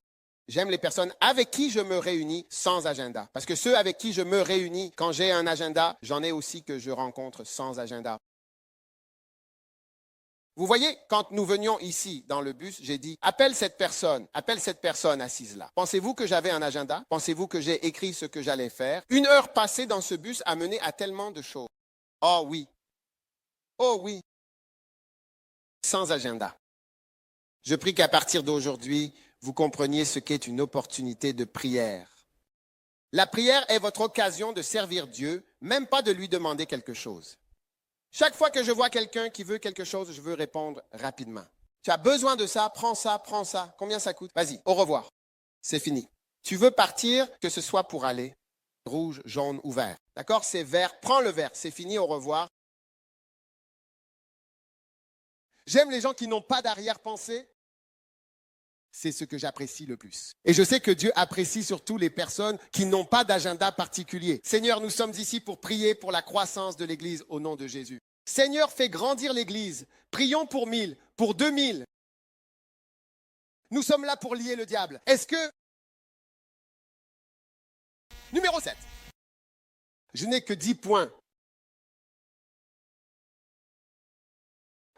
J'aime les personnes avec qui je me réunis sans agenda. Parce que ceux avec qui je me réunis, quand j'ai un agenda, j'en ai aussi que je rencontre sans agenda. Vous voyez, quand nous venions ici dans le bus, j'ai dit, appelle cette personne assise là. Pensez-vous que j'avais un agenda? Pensez-vous que j'ai écrit ce que j'allais faire? 1 heure passée dans ce bus a mené à tellement de choses. Oh oui. Oh oui. Sans agenda. Je prie qu'à partir d'aujourd'hui, vous compreniez ce qu'est une opportunité de prière. La prière est votre occasion de servir Dieu, même pas de lui demander quelque chose. Chaque fois que je vois quelqu'un qui veut quelque chose, je veux répondre rapidement. Tu as besoin de ça, prends ça, prends ça. Combien ça coûte? Vas-y, au revoir. C'est fini. Tu veux partir, que ce soit pour aller, rouge, jaune ou vert. D'accord? C'est vert, prends le vert. C'est fini, au revoir. J'aime les gens qui n'ont pas d'arrière-pensée. C'est ce que j'apprécie le plus. Et je sais que Dieu apprécie surtout les personnes qui n'ont pas d'agenda particulier. Seigneur, nous sommes ici pour prier pour la croissance de l'Église au nom de Jésus. Seigneur, fais grandir l'Église. Prions pour 1000, pour 2000. Nous sommes là pour lier le diable. Est-ce que... Numéro 7. Je n'ai que 10 points.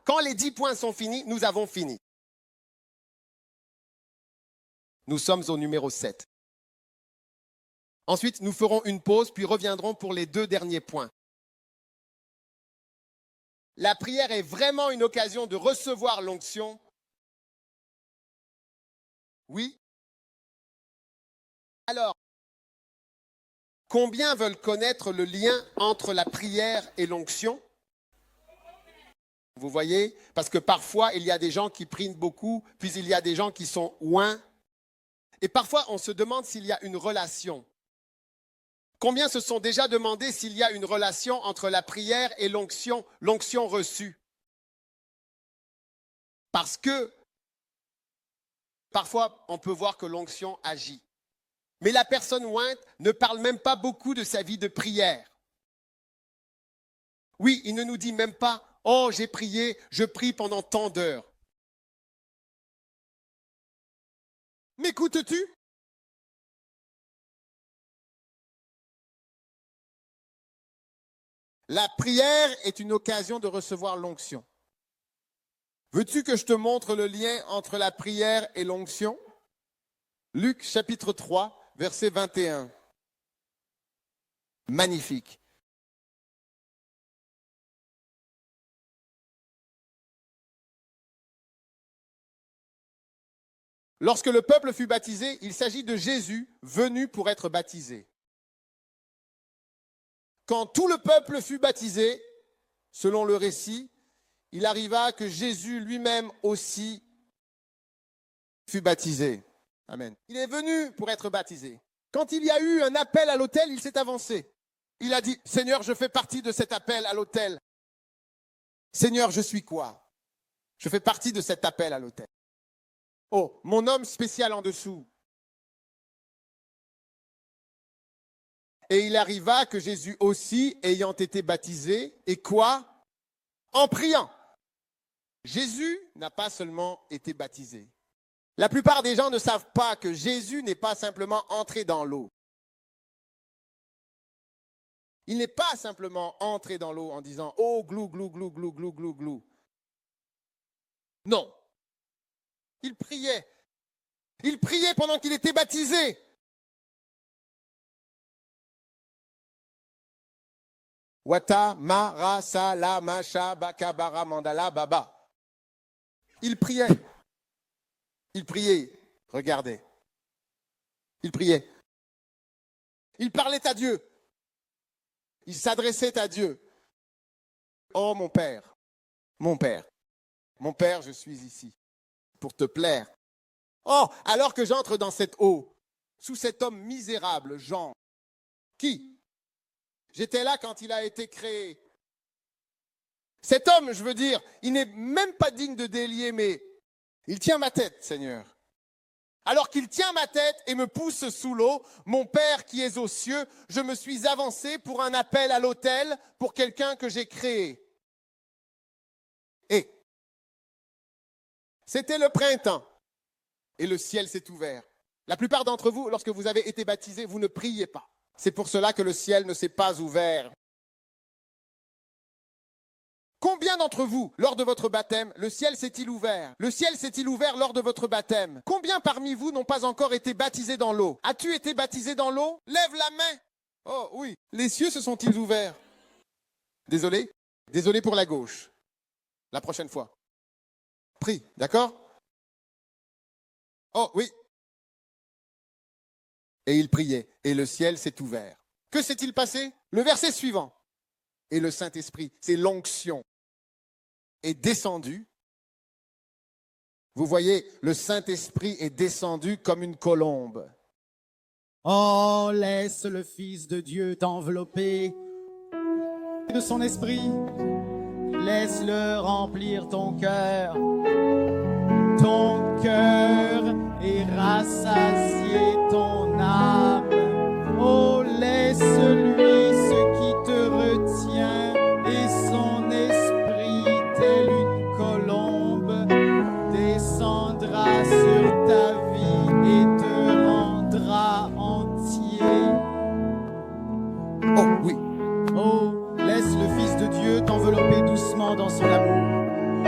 Quand les 10 points sont finis, nous avons fini. Nous sommes au numéro 7. Ensuite, nous ferons une pause, puis reviendrons pour les 2 derniers points. La prière est vraiment une occasion de recevoir l'onction. Oui. Alors, combien veulent connaître le lien entre la prière et l'onction? Vous voyez? Parce que parfois, il y a des gens qui prient beaucoup, puis il y a des gens qui sont oints. Et parfois, on se demande s'il y a une relation. Combien se sont déjà demandé s'il y a une relation entre la prière et l'onction reçue? Parce que parfois, on peut voir que l'onction agit. Mais la personne ointe ne parle même pas beaucoup de sa vie de prière. Oui, il ne nous dit même pas « Oh, j'ai prié, je prie pendant tant d'heures. » M'écoutes-tu? La prière est une occasion de recevoir l'onction. Veux-tu que je te montre le lien entre la prière et l'onction? Luc chapitre 3, verset 21. Magnifique. Lorsque le peuple fut baptisé, il s'agit de Jésus venu pour être baptisé. Quand tout le peuple fut baptisé, selon le récit, il arriva que Jésus lui-même aussi fut baptisé. Amen. Il est venu pour être baptisé. Quand il y a eu un appel à l'autel, il s'est avancé. Il a dit, Seigneur, je fais partie de cet appel à l'autel. Seigneur, je suis quoi? Je fais partie de cet appel à l'autel. Oh, mon homme spécial en dessous. Et il arriva que Jésus aussi, ayant été baptisé, et quoi? En priant. Jésus n'a pas seulement été baptisé. La plupart des gens ne savent pas que Jésus n'est pas simplement entré dans l'eau. Il n'est pas simplement entré dans l'eau en disant « Oh, glou, glou, glou, glou, glou, glou, glou ». Non. Il priait. Il priait pendant qu'il était baptisé. Wata, ma, ra, sa, la, ma, sha, baka, bara, mandala, baba. Il priait. Il priait. Regardez. Il priait. Il parlait à Dieu. Il s'adressait à Dieu. Oh mon Père, mon Père, mon Père, je suis ici pour te plaire. Oh, alors que j'entre dans cette eau, sous cet homme misérable, Jean, qui? J'étais là quand il a été créé. Cet homme, je veux dire, il n'est même pas digne de délier, mais il tient ma tête, Seigneur. Alors qu'il tient ma tête et me pousse sous l'eau, mon Père qui est aux cieux, je me suis avancé pour un appel à l'autel pour quelqu'un que j'ai créé. Et c'était le printemps et le ciel s'est ouvert. La plupart d'entre vous, lorsque vous avez été baptisés, vous ne priez pas. C'est pour cela que le ciel ne s'est pas ouvert. Combien d'entre vous, lors de votre baptême, le ciel s'est-il ouvert? Le ciel s'est-il ouvert lors de votre baptême? Combien parmi vous n'ont pas encore été baptisés dans l'eau? As-tu été baptisé dans l'eau? Lève la main. Oh oui. Les cieux se sont-ils ouverts? Désolé. Désolé pour la gauche. La prochaine fois. Prie, d'accord? Oh oui. Et il priait, et le ciel s'est ouvert. Que s'est-il passé? Le verset suivant. Et le Saint-Esprit, c'est l'onction, est descendu. Vous voyez, le Saint-Esprit est descendu comme une colombe. Oh, laisse le Fils de Dieu t'envelopper de son esprit. Laisse-le remplir ton cœur. Ton cœur et rassasier ton âme. Oh, laisse-lui ce qui te retient et son esprit, telle une colombe, descendra sur ta vie et te rendra entier. Oh oui. Oh, laisse le Fils de Dieu t'envelopper doucement dans son amour,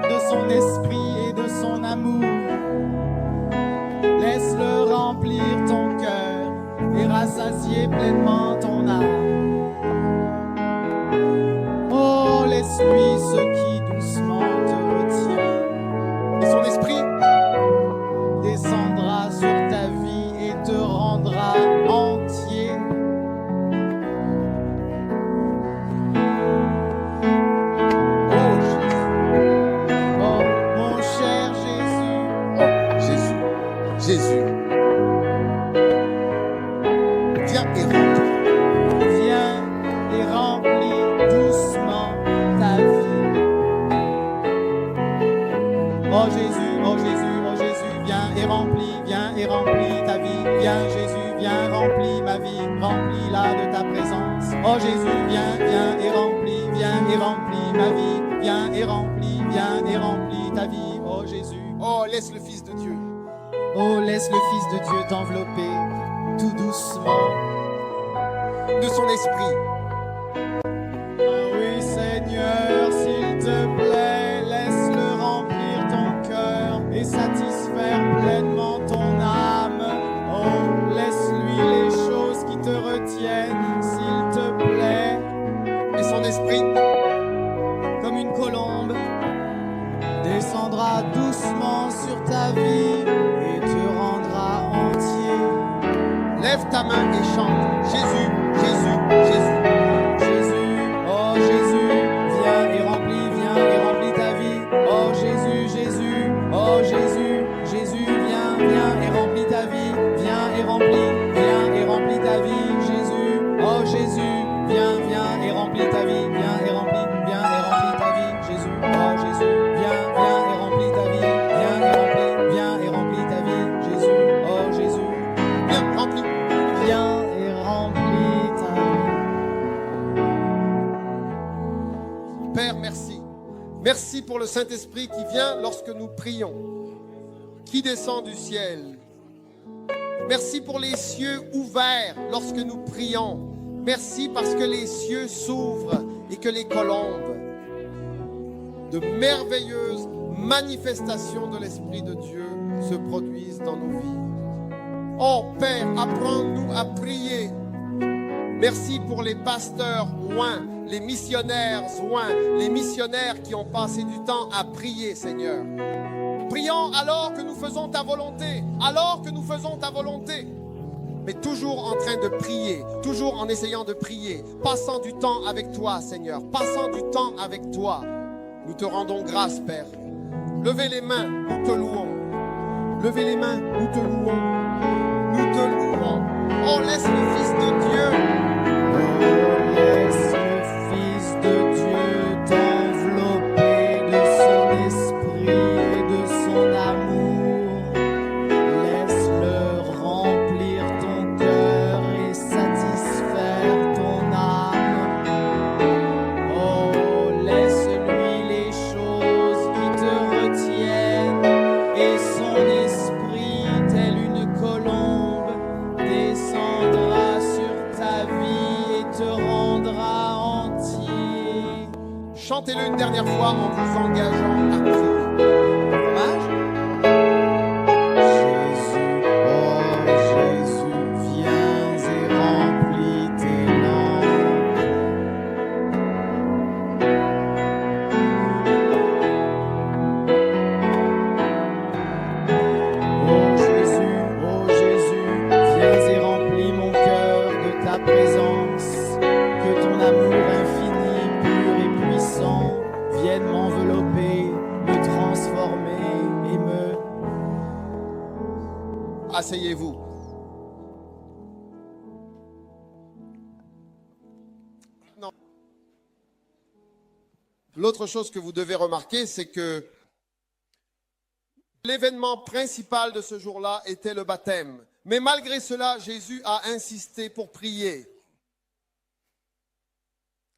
de son esprit et de son amour. Laisse-le remplir ton cœur et rassasier pleinement ton âme. Oh, laisse-lui ce qui doucement te retient. Et son esprit Descendra sur ta vie et te rendra entier. Oh Jésus. Oh, mon cher Jésus. Oh Jésus. Jésus. Viens et remplis. Viens et remplis doucement ta vie. Oh Jésus, oh Jésus, oh Jésus, viens et remplis ta vie. Viens Jésus, viens, remplis ma vie, remplis-la de ta présence. Oh Jésus, viens et remplis ma vie. Viens et remplis ta vie. Oh Jésus. Oh, laisse le Fils de Dieu. Oh, laisse le Fils de Dieu t'envelopper tout doucement. De son esprit. Ah oui, Seigneur, s'il te plaît, laisse-le descendra doucement sur ta vie et te rendra entier. Lève ta main et chante. Jésus, Jésus, Jésus. Jésus, oh Jésus, viens et remplis ta vie. Oh Jésus, Jésus, oh Jésus, Jésus, viens et remplis ta vie. Viens et remplis ta vie. Jésus, oh Jésus, viens et remplis ta vie. Viens et remplis ta vie. Jésus, oh Jésus, viens et remplis ta vie. Viens et remplis ta vie. Jésus, oh Jésus, Viens, remplis. viens et remplis ta vie. Père, merci. Merci pour le Saint-Esprit qui vient lorsque nous prions, qui descend du ciel. Merci pour les cieux ouverts lorsque nous prions. Merci parce que les cieux s'ouvrent et que les colombes, de merveilleuses manifestations de l'Esprit de Dieu, se produisent dans nos vies. Oh Père, apprends-nous à prier. Merci pour les pasteurs oints, les missionnaires oints, les missionnaires qui ont passé du temps à prier, Seigneur. Prions alors que nous faisons ta volonté, mais toujours en train de prier, toujours en essayant de prier, passant du temps avec toi, Seigneur, passant du temps avec toi. Nous te rendons grâce, Père. Levez les mains, nous te louons. Levez les mains, nous te louons. Nous te louons. Oh, laisse le Fils de Dieu. Oh, laisse le Fils de Dieu t'envelopper de son esprit et de son amour. Laisse-le remplir ton cœur et satisfaire ton âme. Oh, laisse-lui les choses qui te retiennent et son esprit, tel une colombe, descendra sur ta vie et te rendra entier. Chantez-le une dernière fois en vous engageant à prier. Jésus, oh Jésus, viens et remplis tes langues. Oh Jésus, viens et remplis mon cœur de ta présence. Que ton amour infini, pur et puissant, vienne m'envelopper, me transformer et me... Asseyez-vous. Non. L'autre chose que vous devez remarquer, c'est que l'événement principal de ce jour-là était le baptême. Mais malgré cela, Jésus a insisté pour prier.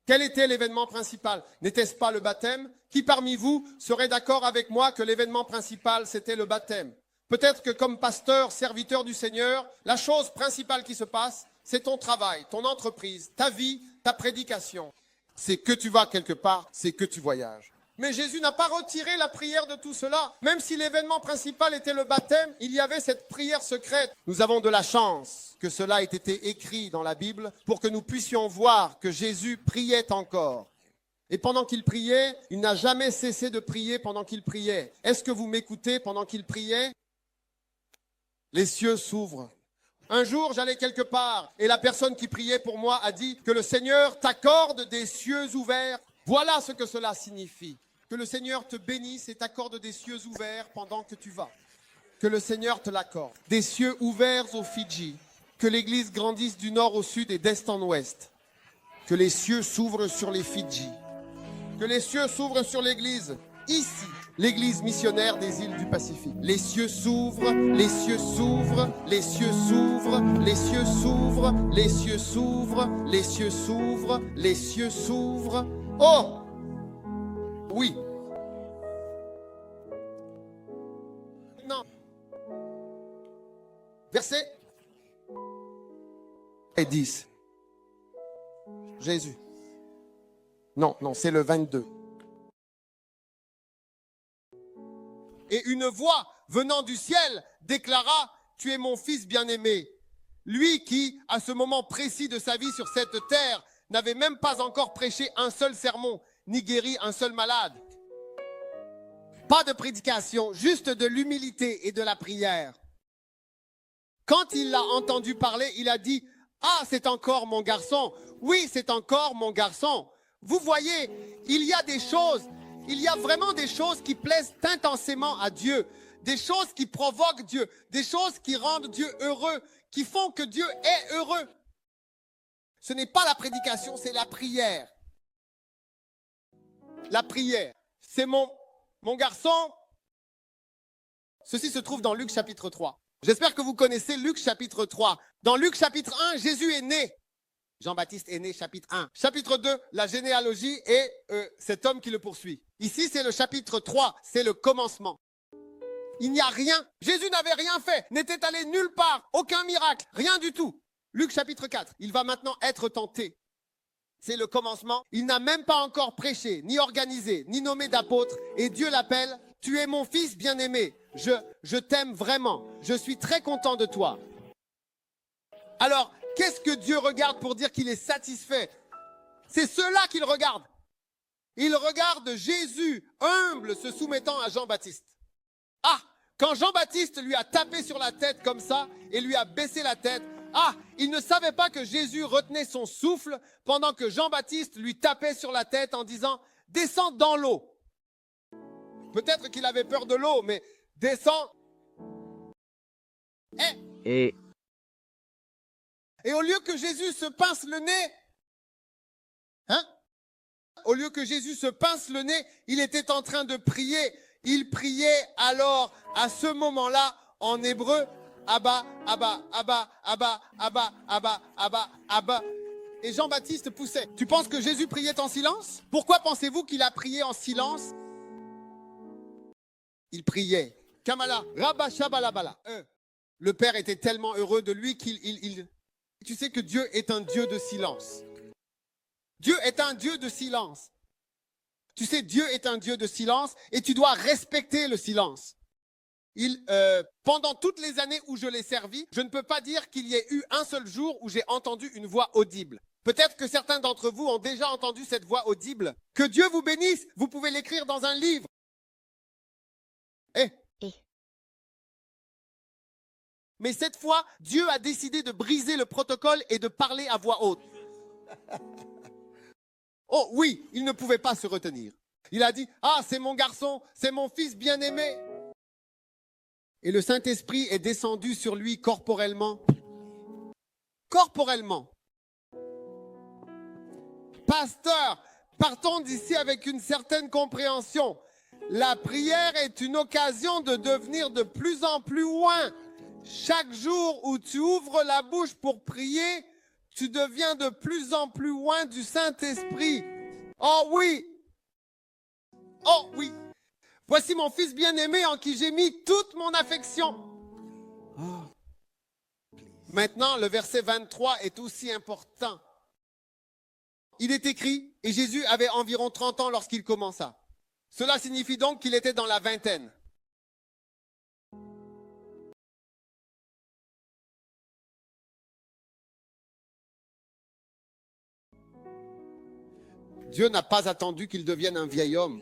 Quel était l'événement principal? N'était-ce pas le baptême? Qui parmi vous serait d'accord avec moi que l'événement principal, c'était le baptême? Peut-être que comme pasteur, serviteur du Seigneur, la chose principale qui se passe, c'est ton travail, ton entreprise, ta vie, ta prédication. C'est que tu vas quelque part, c'est que tu voyages. Mais Jésus n'a pas retiré la prière de tout cela. Même si l'événement principal était le baptême, il y avait cette prière secrète. Nous avons de la chance que cela ait été écrit dans la Bible pour que nous puissions voir que Jésus priait encore. Et pendant qu'il priait, il n'a jamais cessé de prier pendant qu'il priait. Est-ce que vous m'écoutez pendant qu'il priait? Les cieux s'ouvrent. Un jour, j'allais quelque part et la personne qui priait pour moi a dit que le Seigneur t'accorde des cieux ouverts. Voilà ce que cela signifie. Que le Seigneur te bénisse et t'accorde des cieux ouverts pendant que tu vas. Que le Seigneur te l'accorde. Des cieux ouverts aux Fidji. Que l'Église grandisse du nord au sud et d'est en ouest. Que les cieux s'ouvrent sur les Fidji. Que les cieux s'ouvrent sur l'Église. Ici, l'Église missionnaire des îles du Pacifique. Les cieux s'ouvrent, les cieux s'ouvrent, les cieux s'ouvrent, les cieux s'ouvrent, les cieux s'ouvrent, les cieux s'ouvrent, les cieux s'ouvrent. Oh! Oui. Non. Verset et 10. Jésus. Non, c'est le 22. Et une voix venant du ciel déclara, tu es mon fils bien-aimé. Lui qui, à ce moment précis de sa vie sur cette terre, n'avait même pas encore prêché un seul sermon, ni guéri un seul malade. Pas de prédication, juste de l'humilité et de la prière. Quand il l'a entendu parler, il a dit, « Ah, c'est encore mon garçon. Oui, c'est encore mon garçon. » Vous voyez, il y a des choses, il y a vraiment des choses qui plaisent intensément à Dieu, des choses qui provoquent Dieu, des choses qui rendent Dieu heureux, qui font que Dieu est heureux. Ce n'est pas la prédication, c'est la prière. La prière. C'est mon garçon. Ceci se trouve dans Luc chapitre 3. J'espère que vous connaissez Luc chapitre 3. Dans Luc chapitre 1, Jésus est né. Jean-Baptiste est né, chapitre 1. Chapitre 2, la généalogie et cet homme qui le poursuit. Ici, c'est le chapitre 3, c'est le commencement. Il n'y a rien. Jésus n'avait rien fait, n'était allé nulle part, aucun miracle, rien du tout. Luc chapitre 4, il va maintenant être tenté. C'est le commencement. Il n'a même pas encore prêché, ni organisé, ni nommé d'apôtre. Et Dieu l'appelle, « Tu es mon fils bien-aimé. Je t'aime vraiment. Je suis très content de toi. » Alors, qu'est-ce que Dieu regarde pour dire qu'il est satisfait? C'est cela qu'il regarde. Il regarde Jésus humble se soumettant à Jean-Baptiste. Ah, quand Jean-Baptiste lui a tapé sur la tête comme ça et lui a baissé la tête, ah, il ne savait pas que Jésus retenait son souffle pendant que Jean-Baptiste lui tapait sur la tête en disant « Descends dans l'eau ». Peut-être qu'il avait peur de l'eau, mais « Descends ». Et au lieu que Jésus se pince le nez, au lieu que Jésus se pince le nez, il était en train de prier. Il priait alors, à ce moment-là, en hébreu, Abba, Abba, Abba, Abba, Abba, Abba, Abba, Abba. Et Jean-Baptiste poussait. Tu penses que Jésus priait en silence? Pourquoi pensez-vous qu'il a prié en silence? Il priait. Kamala, Rabba, Shabalabala. Le Père était tellement heureux de lui qu'il... Tu sais que Dieu est un Dieu de silence. Dieu est un Dieu de silence. Tu sais, Dieu est un Dieu de silence et tu dois respecter le silence. Pendant toutes les années où je l'ai servi, je ne peux pas dire qu'il y ait eu un seul jour où j'ai entendu une voix audible. Peut-être que certains d'entre vous ont déjà entendu cette voix audible. Que Dieu vous bénisse, vous pouvez l'écrire dans un livre. Mais cette fois, Dieu a décidé de briser le protocole et de parler à voix haute. Oh oui, il ne pouvait pas se retenir. Il a dit, « Ah, c'est mon garçon, c'est mon fils bien-aimé. » Et le Saint-Esprit est descendu sur lui corporellement. Corporellement. Pasteur, partons d'ici avec une certaine compréhension. La prière est une occasion de devenir de plus en plus loin. Chaque jour où tu ouvres la bouche pour prier, tu deviens de plus en plus loin du Saint-Esprit. Oh oui! Oh oui! Voici mon fils bien-aimé en qui j'ai mis toute mon affection. Maintenant, le verset 23 est aussi important. Il est écrit, et Jésus avait environ 30 ans lorsqu'il commença. Cela signifie donc qu'il était dans la vingtaine. Dieu n'a pas attendu qu'il devienne un vieil homme.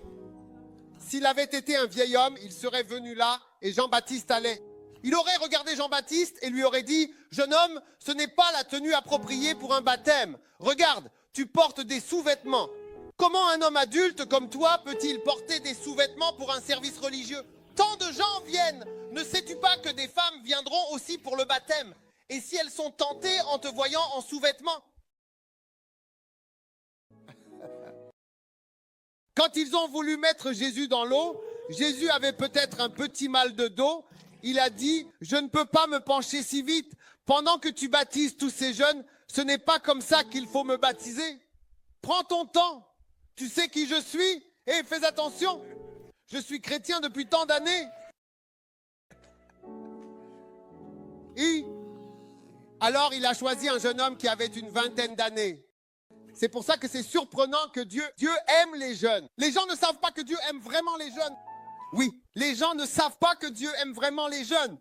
S'il avait été un vieil homme, il serait venu là et Jean-Baptiste allait. Il aurait regardé Jean-Baptiste et lui aurait dit, « Jeune homme, ce n'est pas la tenue appropriée pour un baptême. Regarde, tu portes des sous-vêtements. Comment un homme adulte comme toi peut-il porter des sous-vêtements pour un service religieux? Tant de gens viennent. Ne sais-tu pas que des femmes viendront aussi pour le baptême? Et si elles sont tentées en te voyant en sous-vêtements? » Quand ils ont voulu mettre Jésus dans l'eau, Jésus avait peut-être un petit mal de dos. Il a dit, « Je ne peux pas me pencher si vite. Pendant que tu baptises tous ces jeunes, ce n'est pas comme ça qu'il faut me baptiser. Prends ton temps. Tu sais qui je suis? Et fais attention. Je suis chrétien depuis tant d'années. » Et alors il a choisi un jeune homme qui avait une vingtaine d'années. C'est pour ça que c'est surprenant que Dieu aime les jeunes. Les gens ne savent pas que Dieu aime vraiment les jeunes. Oui, les gens ne savent pas que Dieu aime vraiment les jeunes.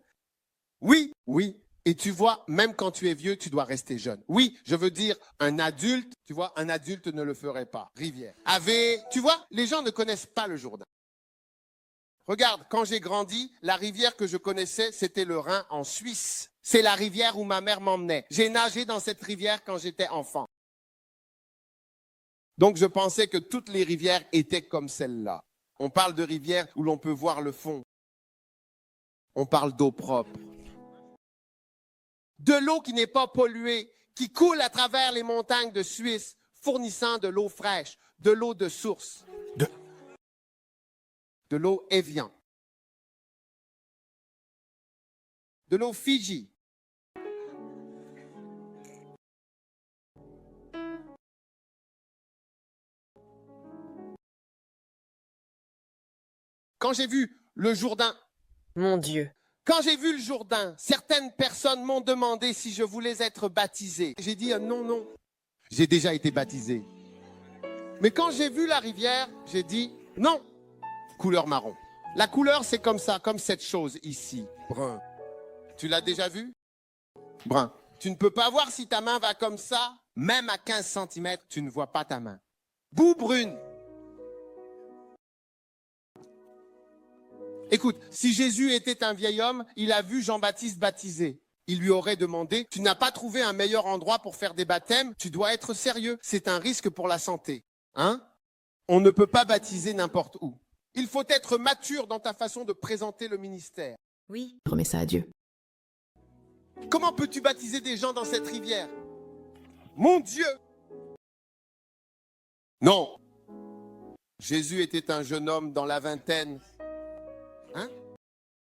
Oui, oui. Et tu vois, même quand tu es vieux, tu dois rester jeune. Oui, je veux dire, un adulte, tu vois, un adulte ne le ferait pas. Rivière. Tu vois, les gens ne connaissent pas le Jourdain. Regarde, quand j'ai grandi, la rivière que je connaissais, c'était le Rhin en Suisse. C'est la rivière où ma mère m'emmenait. J'ai nagé dans cette rivière quand j'étais enfant. Donc je pensais que toutes les rivières étaient comme celle-là. On parle de rivières où l'on peut voir le fond. On parle d'eau propre. De l'eau qui n'est pas polluée, qui coule à travers les montagnes de Suisse, fournissant de l'eau fraîche, de l'eau de source, de l'eau Evian, de l'eau Fidji. Quand j'ai vu le Jourdain, Mon Dieu. quand j'ai vu le Jourdain, certaines personnes m'ont demandé si je voulais être baptisé. J'ai dit non, non. J'ai déjà été baptisé. Mais quand j'ai vu la rivière, j'ai dit non. Couleur marron. La couleur, c'est comme ça, comme cette chose ici. Brun. Tu l'as déjà vu? Brun. Tu ne peux pas voir si ta main va comme ça. Même à 15 cm, tu ne vois pas ta main. Boue brune. Écoute, si Jésus était un vieil homme, il a vu Jean-Baptiste baptisé. Il lui aurait demandé, tu n'as pas trouvé un meilleur endroit pour faire des baptêmes, tu dois être sérieux, c'est un risque pour la santé. Hein? On ne peut pas baptiser n'importe où. Il faut être mature dans ta façon de présenter le ministère. Oui. Remets ça à Dieu. Comment peux-tu baptiser des gens dans cette rivière? Mon Dieu! Non. Jésus était un jeune homme dans la vingtaine. Hein?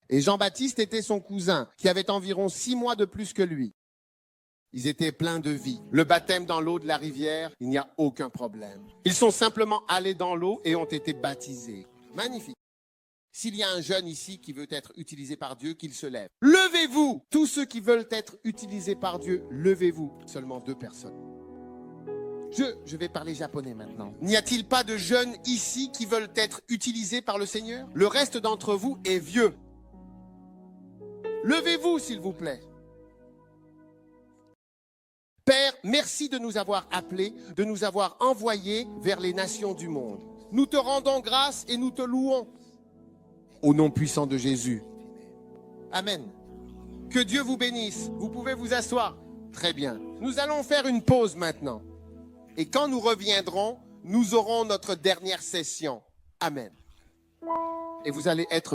Et Jean-Baptiste était son cousin, qui avait environ 6 mois de plus que lui. Ils étaient pleins de vie. Le baptême dans l'eau de la rivière, il n'y a aucun problème. Ils sont simplement allés dans l'eau et ont été baptisés. Magnifique. S'il y a un jeune ici qui veut être utilisé par Dieu, qu'il se lève. Levez-vous! Tous ceux qui veulent être utilisés par Dieu, levez-vous. Seulement 2 personnes. Je vais parler japonais maintenant. N'y a-t-il pas de jeunes ici qui veulent être utilisés par le Seigneur? Le reste d'entre vous est vieux. Levez-vous, s'il vous plaît. Père, merci de nous avoir appelés, de nous avoir envoyés vers les nations du monde. Nous te rendons grâce et nous te louons. Au nom puissant de Jésus. Amen. Que Dieu vous bénisse. Vous pouvez vous asseoir. Très bien. Nous allons faire une pause maintenant. Et quand nous reviendrons, nous aurons notre dernière session. Amen. Et vous allez être